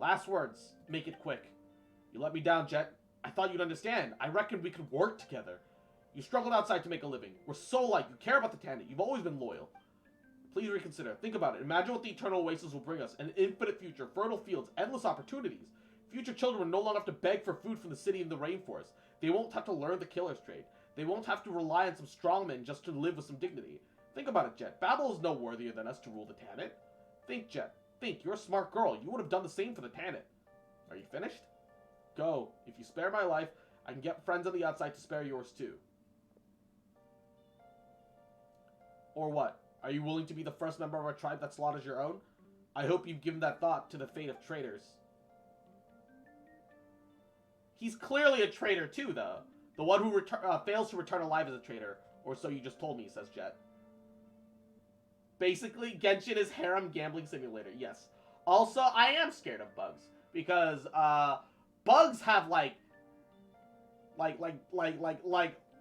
Last words, make it quick. You let me down, Jet. I thought you'd understand. I reckoned we could work together. You struggled outside to make a living. We're so alike. You care about the Tanit. You've always been loyal. Please reconsider. Think about it. Imagine what the eternal oasis will bring us. An infinite future, fertile fields, endless opportunities. Future children will no longer have to beg for food from the city in the rainforest. They won't have to learn the killer's trade. They won't have to rely on some strongmen just to live with some dignity. Think about it, Jet. Babel is no worthier than us to rule the Tanit. Think, Jet. Think. You're a smart girl. You would have done the same for the Tanit. Are you finished? Go. If you spare my life, I can get friends on the outside to spare yours too. Or what? Are you willing to be the first member of our tribe that slaughters your own? I hope you've given that thought to the fate of traitors. He's clearly a traitor too, though. The one who fails to return alive is a traitor. Or so you just told me, says Jet. Basically, Genshin is harem gambling simulator, yes. Also, I am scared of bugs. Because, bugs have, like,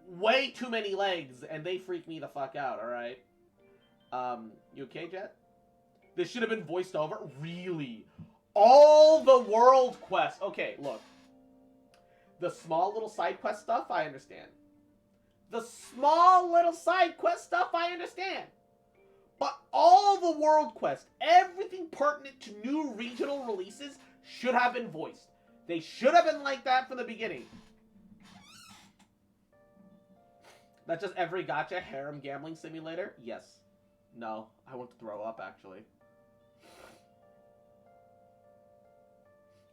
way too many legs, and they freak me the fuck out, alright? You okay, Jet? This should have been voiced over? Really? All the world quests. Okay, look. The small little side quest stuff, I understand. The small little side quest stuff, I understand. But all the world quests, everything pertinent to new regional releases should have been voiced. They should have been like that from the beginning. That's just every gacha harem gambling simulator? Yes. No. I want to throw up, actually.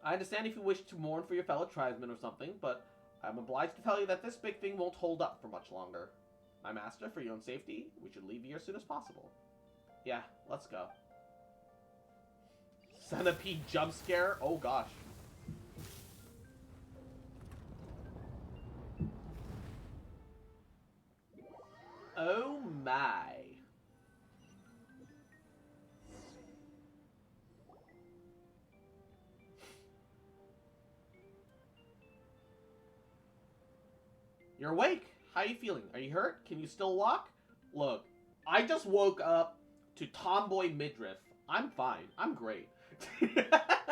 I understand if you wish to mourn for your fellow tribesmen or something, but I'm obliged to tell you that this big thing won't hold up for much longer. My master, for your own safety, we should leave here as soon as possible. Yeah, let's go. Centipede jump scare? Oh gosh. Oh my. You're awake. How are you feeling? Are you hurt? Can you still walk? Look, I just woke up to tomboy midriff. I'm fine. I'm great. That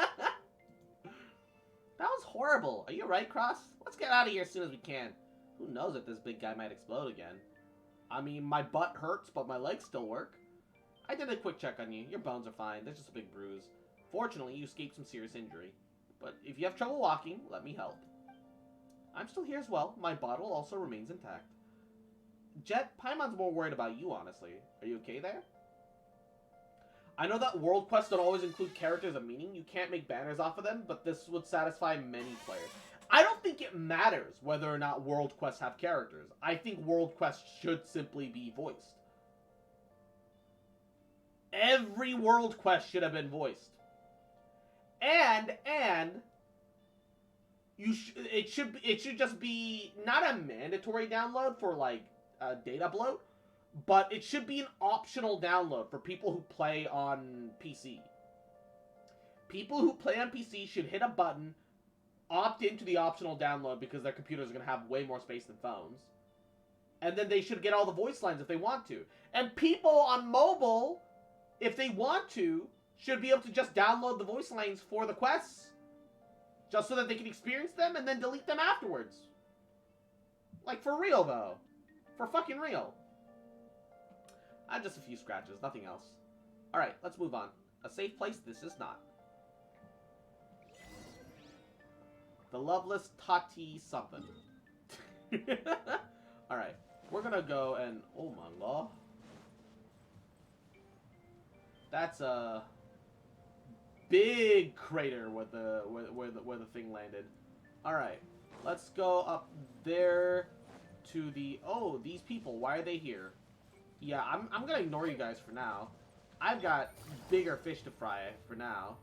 was horrible. Are you alright, Cross? Let's get out of here as soon as we can. Who knows if this big guy might explode again. I mean, my butt hurts, but my legs still work. I did a quick check on you. Your bones are fine. There's just a big bruise. Fortunately, you escaped some serious injury. But if you have trouble walking, let me help. I'm still here as well. My bottle also remains intact. Jet, Paimon's more worried about you, honestly. Are you okay there? I know that world quests don't always include characters of meaning. You can't make banners off of them, but this would satisfy many players. I don't think it matters whether or not world quests have characters. I think world quests should simply be voiced. Every world quest should have been voiced. And it should just be not a mandatory download for like data bloat, but it should be an optional download for people who play on PC. People who play on PC should hit a button, opt into the optional download because their computers are going to have way more space than phones. And then they should get all the voice lines if they want to. And people on mobile, if they want to, should be able to just download the voice lines for the quests. Just so that they can experience them and then delete them afterwards. Like, for real, though. For fucking real. I have just a few scratches, nothing else. Alright, let's move on. A safe place this is not. The Loveless Tati something. Alright, we're gonna go and... Oh my god. That's a... big crater where the thing landed. Alright, let's go up there to the... Oh, these people, why are they here? Yeah, I'm gonna ignore you guys for now. I've got bigger fish to fry for now.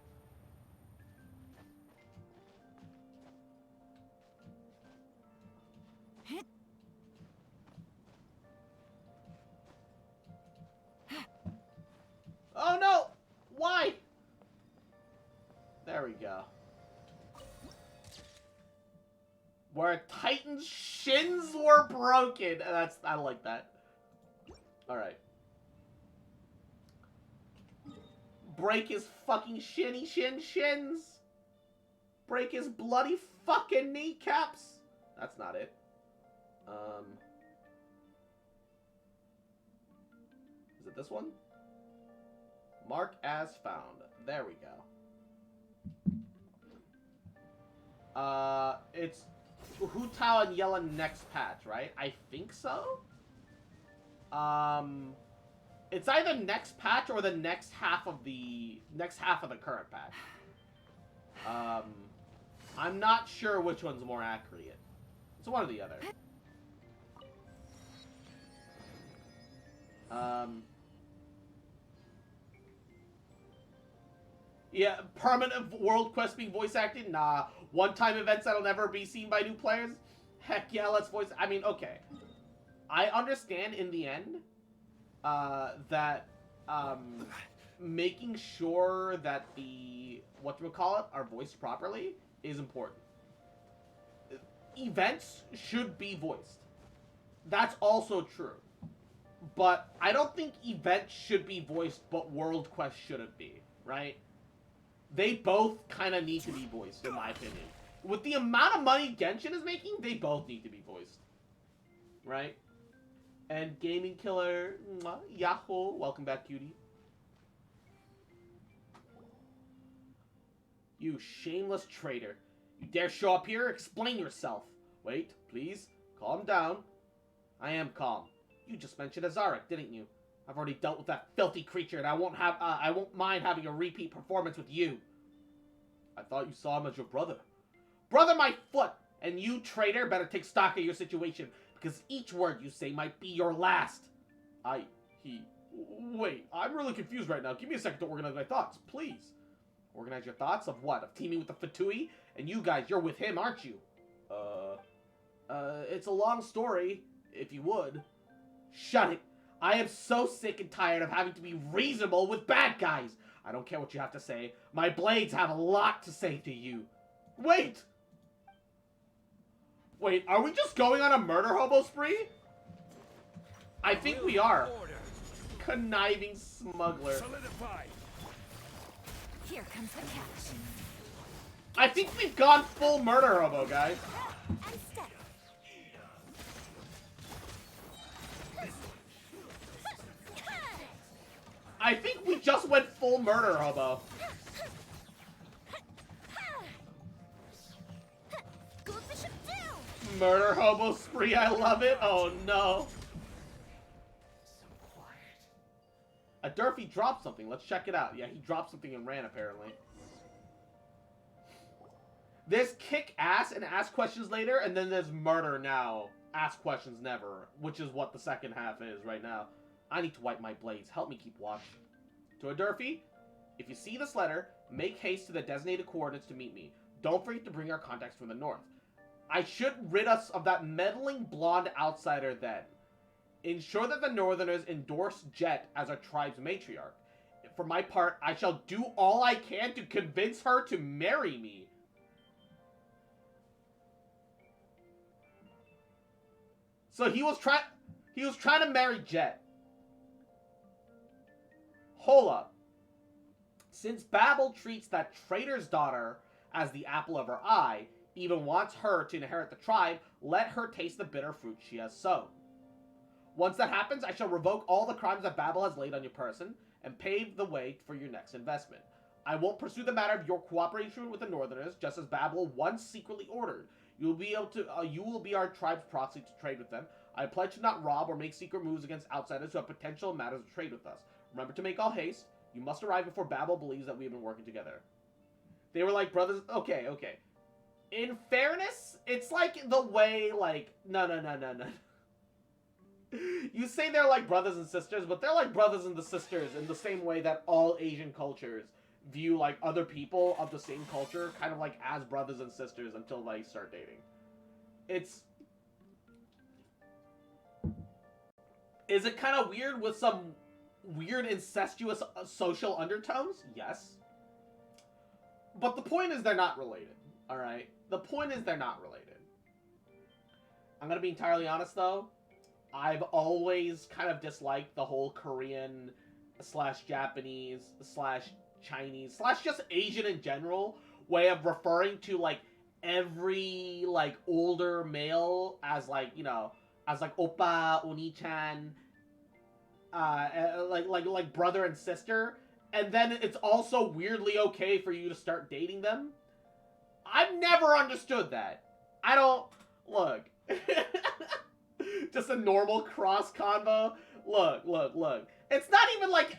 Oh no! Why? There we go. Where Titan's shins were broken. I like that. Alright. Break his fucking shins. Break his bloody fucking kneecaps. That's not it. Is it this one? Mark as found. There we go. It's Hu Tao and Yellen next patch, right? I think so? It's either next patch or the next half of the current patch. I'm not sure which one's more accurate. It's one or the other. Yeah, permanent world quest being voice acted? Nah. One-time events that'll never be seen by new players? Heck yeah, let's voice... I mean, okay. I understand in the end that making sure that the... whatchamacallit are voiced properly is important. Events should be voiced. That's also true. But I don't think events should be voiced, but world quest shouldn't be, right? They both kind of need to be voiced, in my opinion. With the amount of money Genshin is making, they both need to be voiced. Right? And Gaming Killer, Yahoo, welcome back, cutie. You shameless traitor. You dare show up here? Explain yourself. Wait, please. Calm down. I am calm. You just mentioned Azaric, didn't you? I've already dealt with that filthy creature, and I won't mind having a repeat performance with you. I thought you saw him as your brother. Brother my foot! And you, traitor, better take stock of your situation, because each word you say might be your last. Wait, I'm really confused right now. Give me a second to organize my thoughts, please. Organize your thoughts of what? Of teaming with the Fatui? And you guys, you're with him, aren't you? It's a long story, if you would. Shut it. I am so sick and tired of having to be reasonable with bad guys. I don't care what you have to say. My blades have a lot to say to you. Wait! Wait, are we just going on a murder hobo spree? I think we are. Order. Conniving smuggler. Solidify. Here comes the catch. I think we've gone full murder hobo, guys. And step. I think we just went full murder hobo. Good bishop do. Murder hobo spree, I love it. Oh no. A Durfee dropped something. Let's check it out. Yeah, he dropped something and ran, apparently. There's kick ass and ask questions later, and then there's murder now. Ask questions never, which is what the second half is right now. I need to wipe my blades. Help me keep watch. To a Durfee, if you see this letter, make haste to the designated coordinates to meet me. Don't forget to bring our contacts from the north. I should rid us of that meddling blonde outsider then. Ensure that the Northerners endorse Jet as our tribe's matriarch. For my part, I shall do all I can to convince her to marry me. So he was trying to marry Jet. Hold up. Since Babel treats that traitor's daughter as the apple of her eye, even wants her to inherit the tribe, let her taste the bitter fruit she has sown. Once that happens, I shall revoke all the crimes that Babel has laid on your person, and pave the way for your next investment. I won't pursue the matter of your cooperation with the Northerners, just as Babel once secretly ordered. You will be our tribe's proxy to trade with them. I pledge to not rob or make secret moves against outsiders who have potential matters of trade with us. Remember to make all haste. You must arrive before Babel believes that we have been working together. They were like brothers. Okay. In fairness, it's like the way, like, no. You say they're like brothers and sisters, but they're like brothers and the sisters in the same way that all Asian cultures view, like, other people of the same culture kind of like as brothers and sisters until they start dating. Is it kind of weird with some weird incestuous social undertones? Yes. But the point is they're not related, alright? The point is they're not related. I'm gonna be entirely honest, though. I've always kind of disliked the whole Korean / Japanese / Chinese / just Asian in general way of referring to, like, every, like, older male as, like, you know, as, like, oppa, oni-chan, like brother and sister, and then it's also weirdly okay for you to start dating them. I've never understood that. I don't... Look. Just a normal cross convo. Look. It's not even like...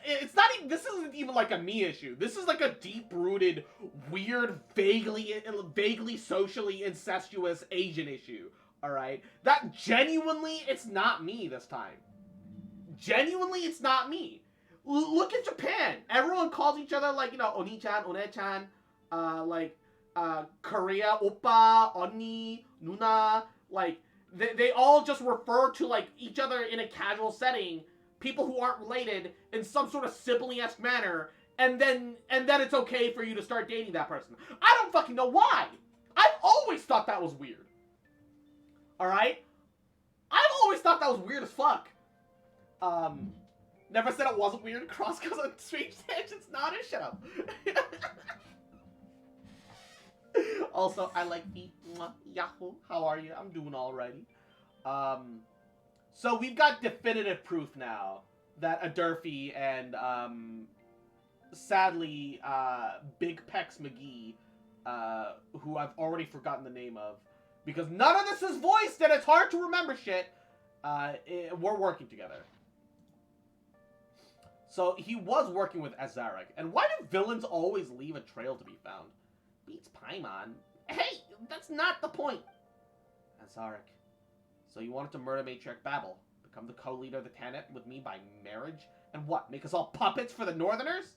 This isn't even like a me issue. This is like a deep-rooted, weird, vaguely socially incestuous Asian issue. Alright? That genuinely, it's not me this time. Genuinely, it's not me. Look at Japan. Everyone calls each other, like, you know, oni-chan, one-chan, Korea, oppa, oni, nuna, like... They all just refer to, like, each other in a casual setting, people who aren't related, in some sort of sibling-esque manner, and then it's okay for you to start dating that person. I don't fucking know why! I've always thought that was weird. Alright? I've always thought that was weird as fuck. Never said it wasn't weird. Cross goes on strange tangents. Not it. Shut up. Also, I like the Yahoo. How are you? I'm doing alrighty. So we've got definitive proof now that Adurfi and, sadly, Big Pex McGee, who I've already forgotten the name of, because none of this is voiced and it's hard to remember shit, we're working together. So he was working with Azaric. And why do villains always leave a trail to be found? Beats Paimon. Hey, that's not the point. Azaric. So you wanted to murder Matriarch Babel, become the co-leader of the Tanit with me by marriage, and what, make us all puppets for the Northerners?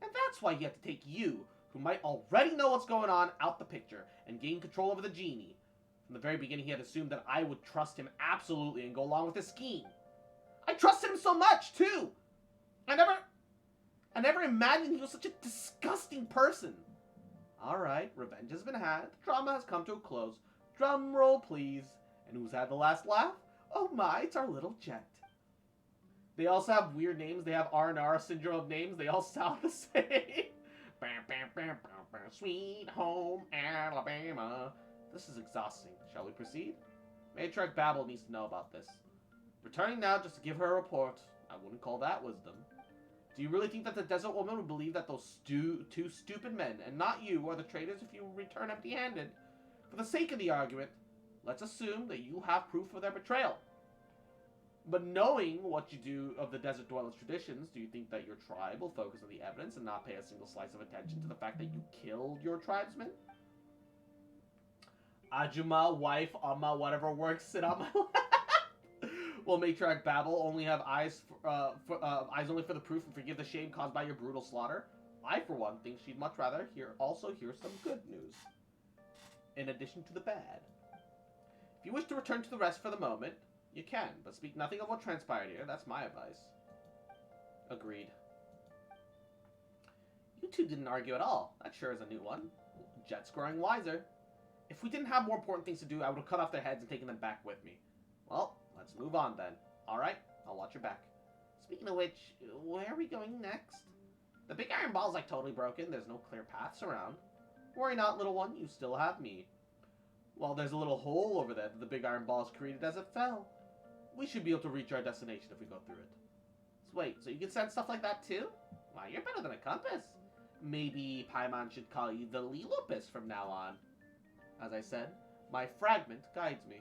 And that's why he had to take you, who might already know what's going on, out the picture, and gain control over the genie. From the very beginning, he had assumed that I would trust him absolutely and go along with his scheme. I trusted him so much, too! I never imagined he was such a disgusting person. Alright, revenge has been had, the drama has come to a close. Drum roll, please. And who's had the last laugh? Oh my, it's our little Jet. They also have weird names. They have R&R syndrome of names. They all sound the same. Sweet home Alabama. This is exhausting. Shall we proceed? Matriarch Babel needs to know about this. Returning now just to give her a report. I wouldn't call that wisdom. Do you really think that the desert woman would believe that those two stupid men, and not you, are the traitors if you return empty-handed? For the sake of the argument, let's assume that you have proof of their betrayal. But knowing what you do of the Desert Dwellers' traditions, do you think that your tribe will focus on the evidence and not pay a single slice of attention to the fact that you killed your tribesmen? Ajuma, wife, Amma, whatever works, sit on my lap. Will Matriarch Babel only have eyes only for the proof and forgive the shame caused by your brutal slaughter? I, for one, think she'd much rather hear some good news. In addition to the bad. If you wish to return to the rest for the moment, you can, but speak nothing of what transpired here. That's my advice. Agreed. You two didn't argue at all. That sure is a new one. Jet's growing wiser. If we didn't have more important things to do, I would have cut off their heads and taken them back with me. Well, let's move on then. Alright, I'll watch your back. Speaking of which, where are we going next? The big iron ball's like totally broken. There's no clear paths around. Worry not, little one. You still have me. Well, there's a little hole over there that the big iron ball's created as it fell. We should be able to reach our destination if we go through it. So wait, so you can sense stuff like that too? Wow, you're better than a compass. Maybe Paimon should call you the Lilopus from now on. As I said, my fragment guides me.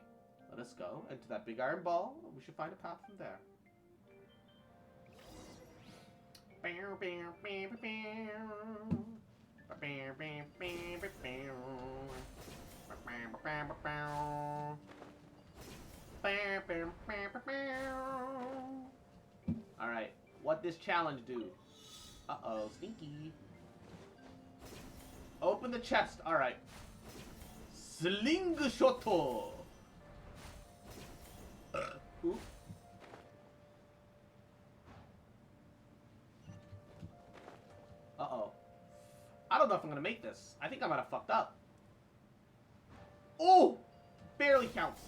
Let us go into that big iron ball, and we should find a path from there. Alright, what this challenge do? Uh-oh, stinky. Open the chest, alright. Slingshoto! Ooh. Uh-oh. I don't know if I'm gonna make this. I think I might have fucked up. Oh! Barely counts.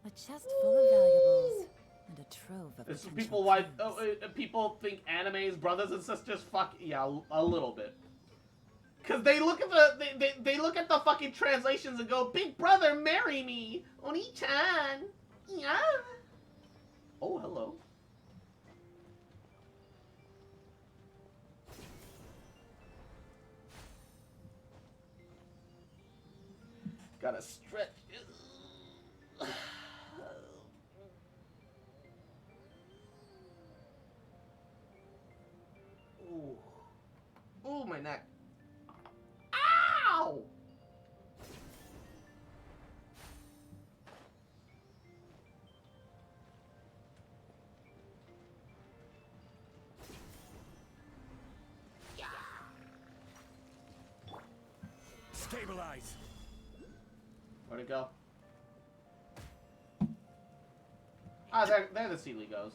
A chest full of valuables and a trove of This is potential people people think animes brothers and sisters fuck. Yeah, a little bit. Cause they look at they look at the fucking translations and go, "Big brother, marry me, Oni-chan." Yeah. Oh, hello. Gotta stretch. Ooh. Ooh, my neck. Ow! Stabilize. Where'd it go? Ah, there the Sealy goes.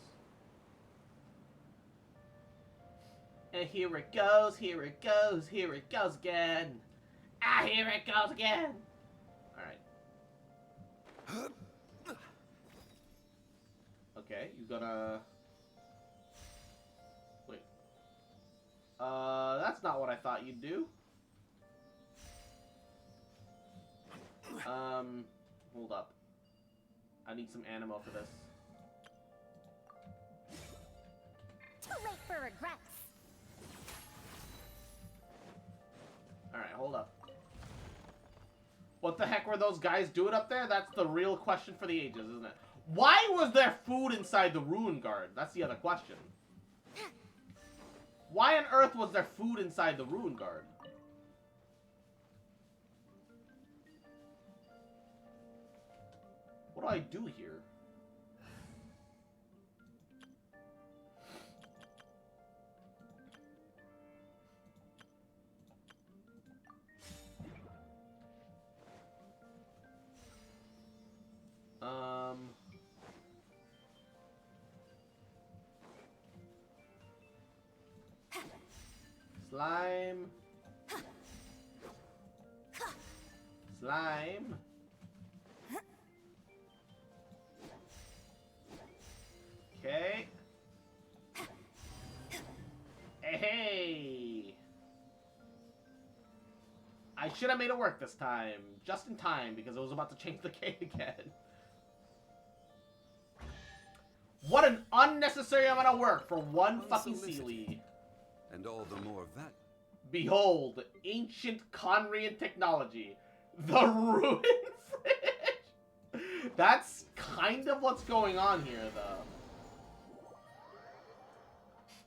And here it goes, here it goes, here it goes again. Ah, here it goes again. Alright. Okay, you gotta... Wait. That's not what I thought you'd do. Hold up. I need some ammo for this. Too late for regrets. Alright, hold up. What the heck were those guys doing up there? That's the real question for the ages, isn't it? Why was there food inside the ruin guard? That's the other question. Why on earth was there food inside the ruin guard? What do I do here? Slime. Slime. Okay. Hey. I should have made it work this time. Just in time, because I was about to change the K again. What an unnecessary amount of work for one fucking Sealy. And all the more that. Behold, ancient Conrian technology. The ruin fridge! That's kind of what's going on here, though.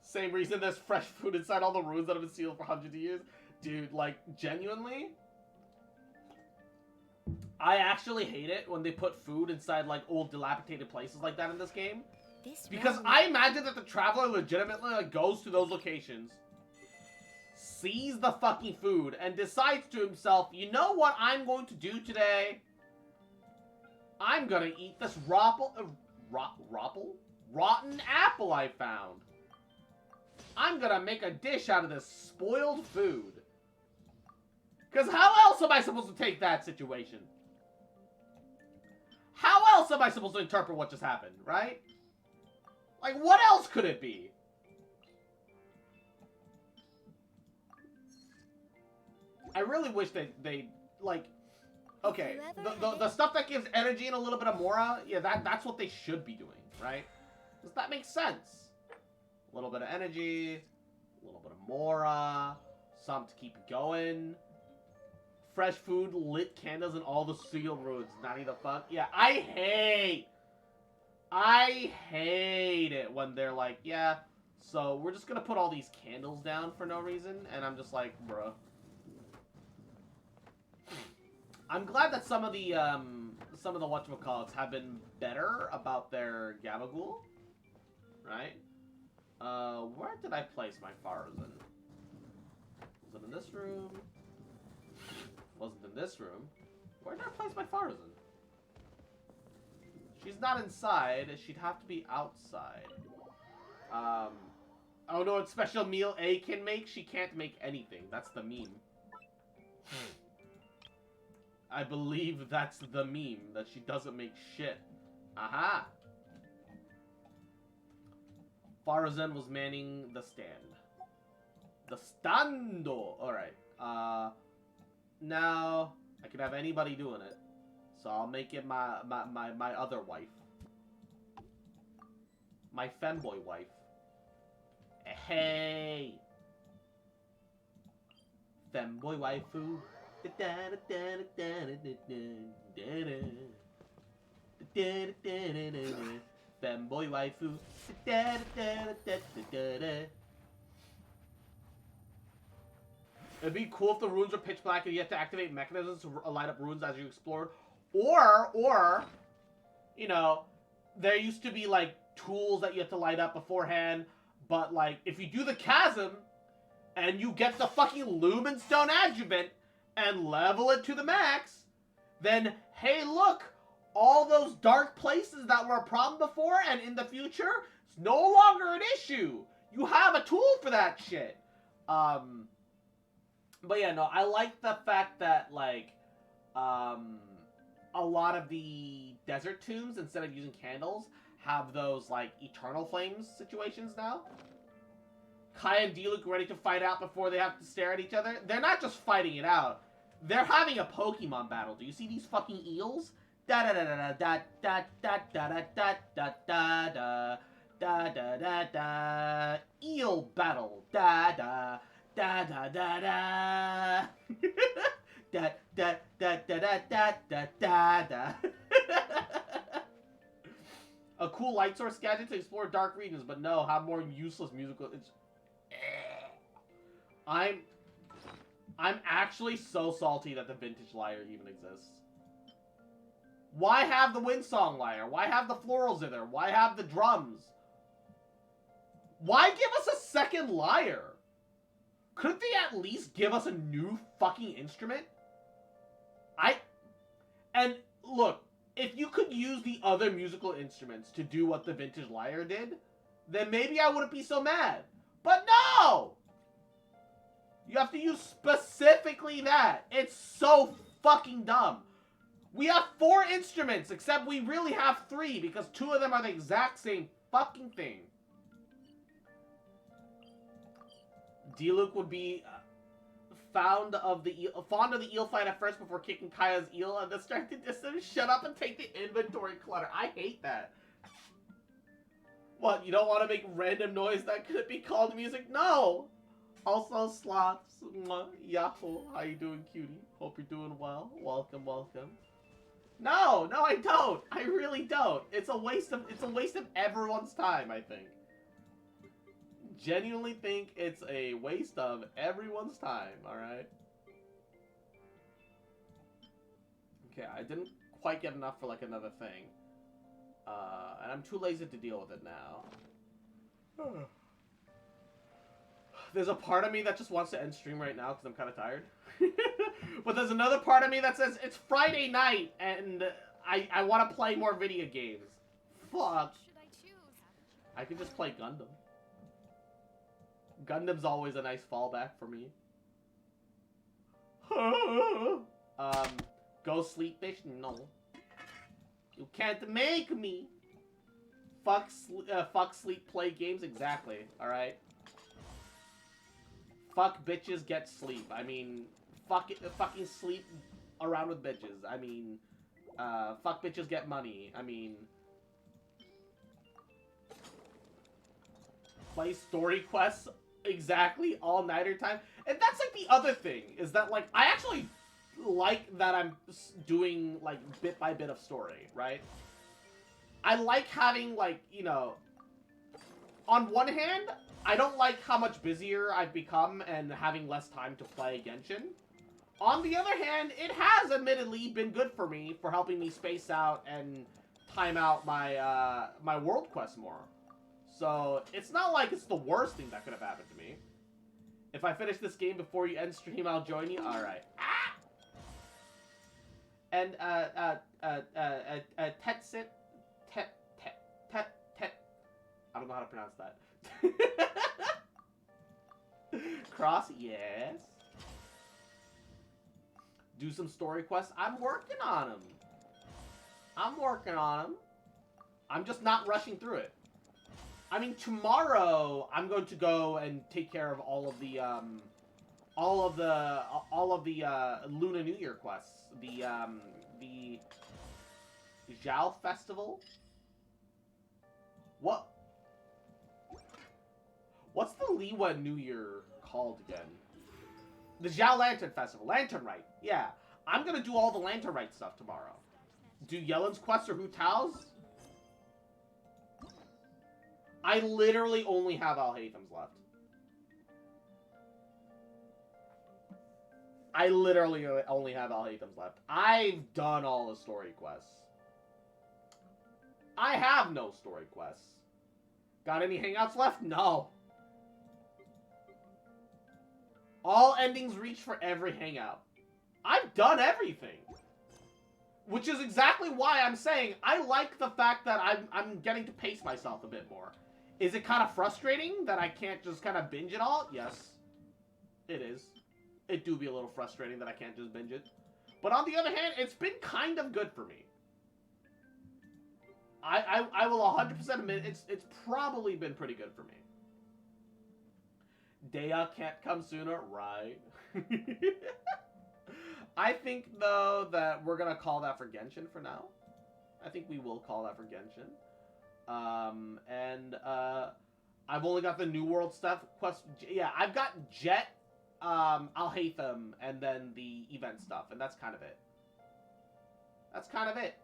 Same reason there's fresh food inside all the ruins that have been sealed for hundreds of years. Dude, like, genuinely, I actually hate it when they put food inside, like, old dilapidated places like that in this game. Because I imagine that the Traveler legitimately, like, goes to those locations, sees the fucking food, and decides to himself, you know what I'm going to do today? I'm gonna eat this rotten apple I found. I'm gonna make a dish out of this spoiled food. Because how else am I supposed to take that situation? How else am I supposed to interpret what just happened, right? Like, what else could it be? I really wish they like, okay, the stuff that gives energy and a little bit of mora, yeah, that's what they should be doing, right? Does that make sense? A little bit of energy, a little bit of mora, something to keep it going. Fresh food, lit candles, and all the sealed roads. Not the fuck. Yeah, I hate it when they're like, yeah, so we're just gonna put all these candles down for no reason, and I'm just like, bruh. I'm glad that some of the whatchamacallits have been better about their Gabagool, right? Where did I place my Farazan? Was it in this room? Wasn't in this room. Where did I place my Farazan? She's not inside. She'd have to be outside. Oh no, it's special meal A can make? She can't make anything. That's the meme. I believe that's the meme, that she doesn't make shit. Aha! Farazan was manning the stand. The stando! Alright. Now, I can have anybody doing it. So I'll make it my other wife. My Femboi wife. Hey! Femboi waifu. Femboi waifu. It'd be cool if the runes were pitch black and you have to activate mechanisms to light up runes as you explore. Or, you know, there used to be, like, tools that you have to light up beforehand. But, like, if you do the chasm and you get the fucking Lumen Stone Adjuvant and level it to the max, then, hey, look, all those dark places that were a problem before and in the future, it's no longer an issue. You have a tool for that shit. But yeah, no, I like the fact that, like, a lot of the desert tombs, instead of using candles, have those, like, eternal flames situations now. Kai and Diluc ready to fight out before they have to stare at each other. They're not just fighting it out. They're having a Pokemon battle. Do you see these fucking eels? Da da da da da da da da da da da da da da da da da. Eel battle. Da da da da da da. Da da da da da da da da da. A cool light source gadget to explore dark regions, but no, have more useless musical. I'm actually so salty that the vintage lyre even exists. Why have the windsong lyre? Why have the floral zither? Why have the drums? Why give us a second lyre? Couldn't they at least give us a new fucking instrument? And look, if you could use the other musical instruments to do what the vintage lyre did, then maybe I wouldn't be so mad. But no! You have to use specifically that. It's so fucking dumb. We have 4 instruments, except we really have 3 because 2 of them are the exact same fucking thing. Diluc would be fond of the eel fight at first before kicking Kaya's eel and distracted distance. Shut up and take the inventory clutter. I hate that. What, you don't want to make random noise that could be called music? No! Also, sloths. Yahoo. How you doing, cutie? Hope you're doing well. Welcome, welcome. No, I don't. I really don't. It's a waste of everyone's time, I think. Genuinely think it's a waste of everyone's time, alright? Okay, I didn't quite get enough for, like, another thing. And I'm too lazy to deal with it now. There's a part of me that just wants to end stream right now because I'm kind of tired. But there's another part of me that says, it's Friday night, and I want to play more video games. Fuck. Should I choose? I could just play Gundam. Gundam's always a nice fallback for me. Go sleep, bitch? No. You can't make me. Fuck sleep, play games? Exactly, alright? Fuck bitches, get sleep. I mean, fucking sleep around with bitches. I mean, fuck bitches, get money. I mean... Play story quests exactly all-nighter time. And that's, like, the other thing, is that, like, I actually like that I'm doing, like, bit by bit of story, right? I like having, like, you know... On one hand, I don't like how much busier I've become and having less time to play Genshin. On the other hand, it has admittedly been good for me for helping me space out and time out my, my world quests more. So, it's not like it's the worst thing that could have happened to me. If I finish this game before you end stream, I'll join you. Alright. Ah! And, Tetsit... I don't know how to pronounce that. Cross, yes. Do some story quests. I'm working on them. I'm just not rushing through it. I mean, tomorrow I'm going to go and take care of all of the Lunar New Year quests. The Zhao Festival. What's the Liwa New Year called again? The Zhao Lantern Festival. Lantern Rite. Yeah. I'm gonna do all the Lantern Rite stuff tomorrow. Do Yellen's quests or Hu Tao's? I literally only have Al-Haytham's left. I literally only have Al-Haytham's left. I've done all the story quests. I have no story quests. Got any hangouts left? No. All endings reach for every hangout. I've done everything. Which is exactly why I'm saying I like the fact that I'm getting to pace myself a bit more. Is it kind of frustrating that I can't just kind of binge it all? Yes. It is. It do be a little frustrating that I can't just binge it. But on the other hand, it's been kind of good for me. I will 100% admit it's probably been pretty good for me. Daya can't come sooner, right? I think, though, that we're gonna call that for Genshin for now. I think we will call that for Genshin. I've only got the New World stuff. Yeah, I've got Jet, Alhaitham, and then the event stuff, and that's kind of it. That's kind of it.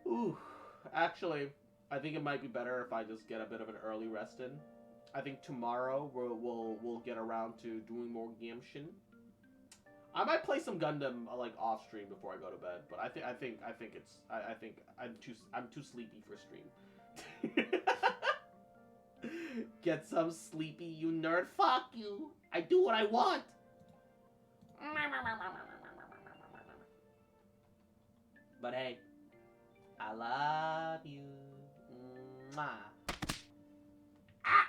Ooh, actually, I think it might be better if I just get a bit of an early rest in. I think tomorrow we'll get around to doing more Genshin. I might play some Gundam like off stream before I go to bed, but I think I'm too sleepy for stream. Get some sleepy, you nerd. Fuck you. I do what I want. But hey, I love you. Mwah. Ah!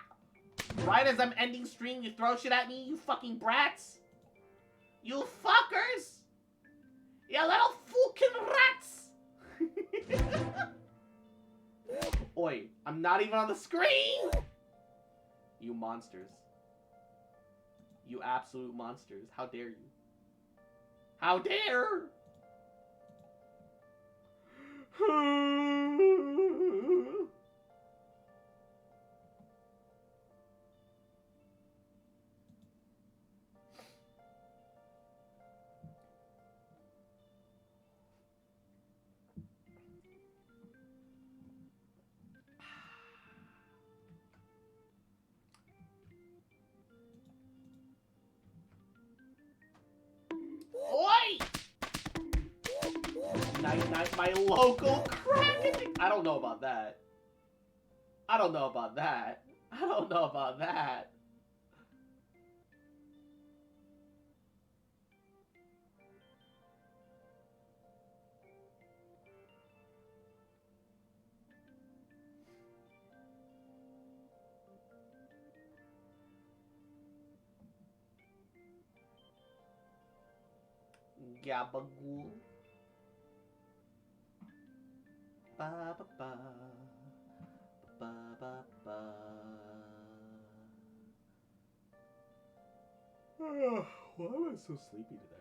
Right as I'm ending stream, you throw shit at me, you fucking brats. You fuckers! You little fucking rats! Oi, I'm not even on the screen! You monsters. You absolute monsters. How dare you? How dare! Oi! Night, my local crack! I don't know about that. I don't know about that. I don't know about that. Gabagool. Ba ba ba. Ba ba ba. Why am I so sleepy today?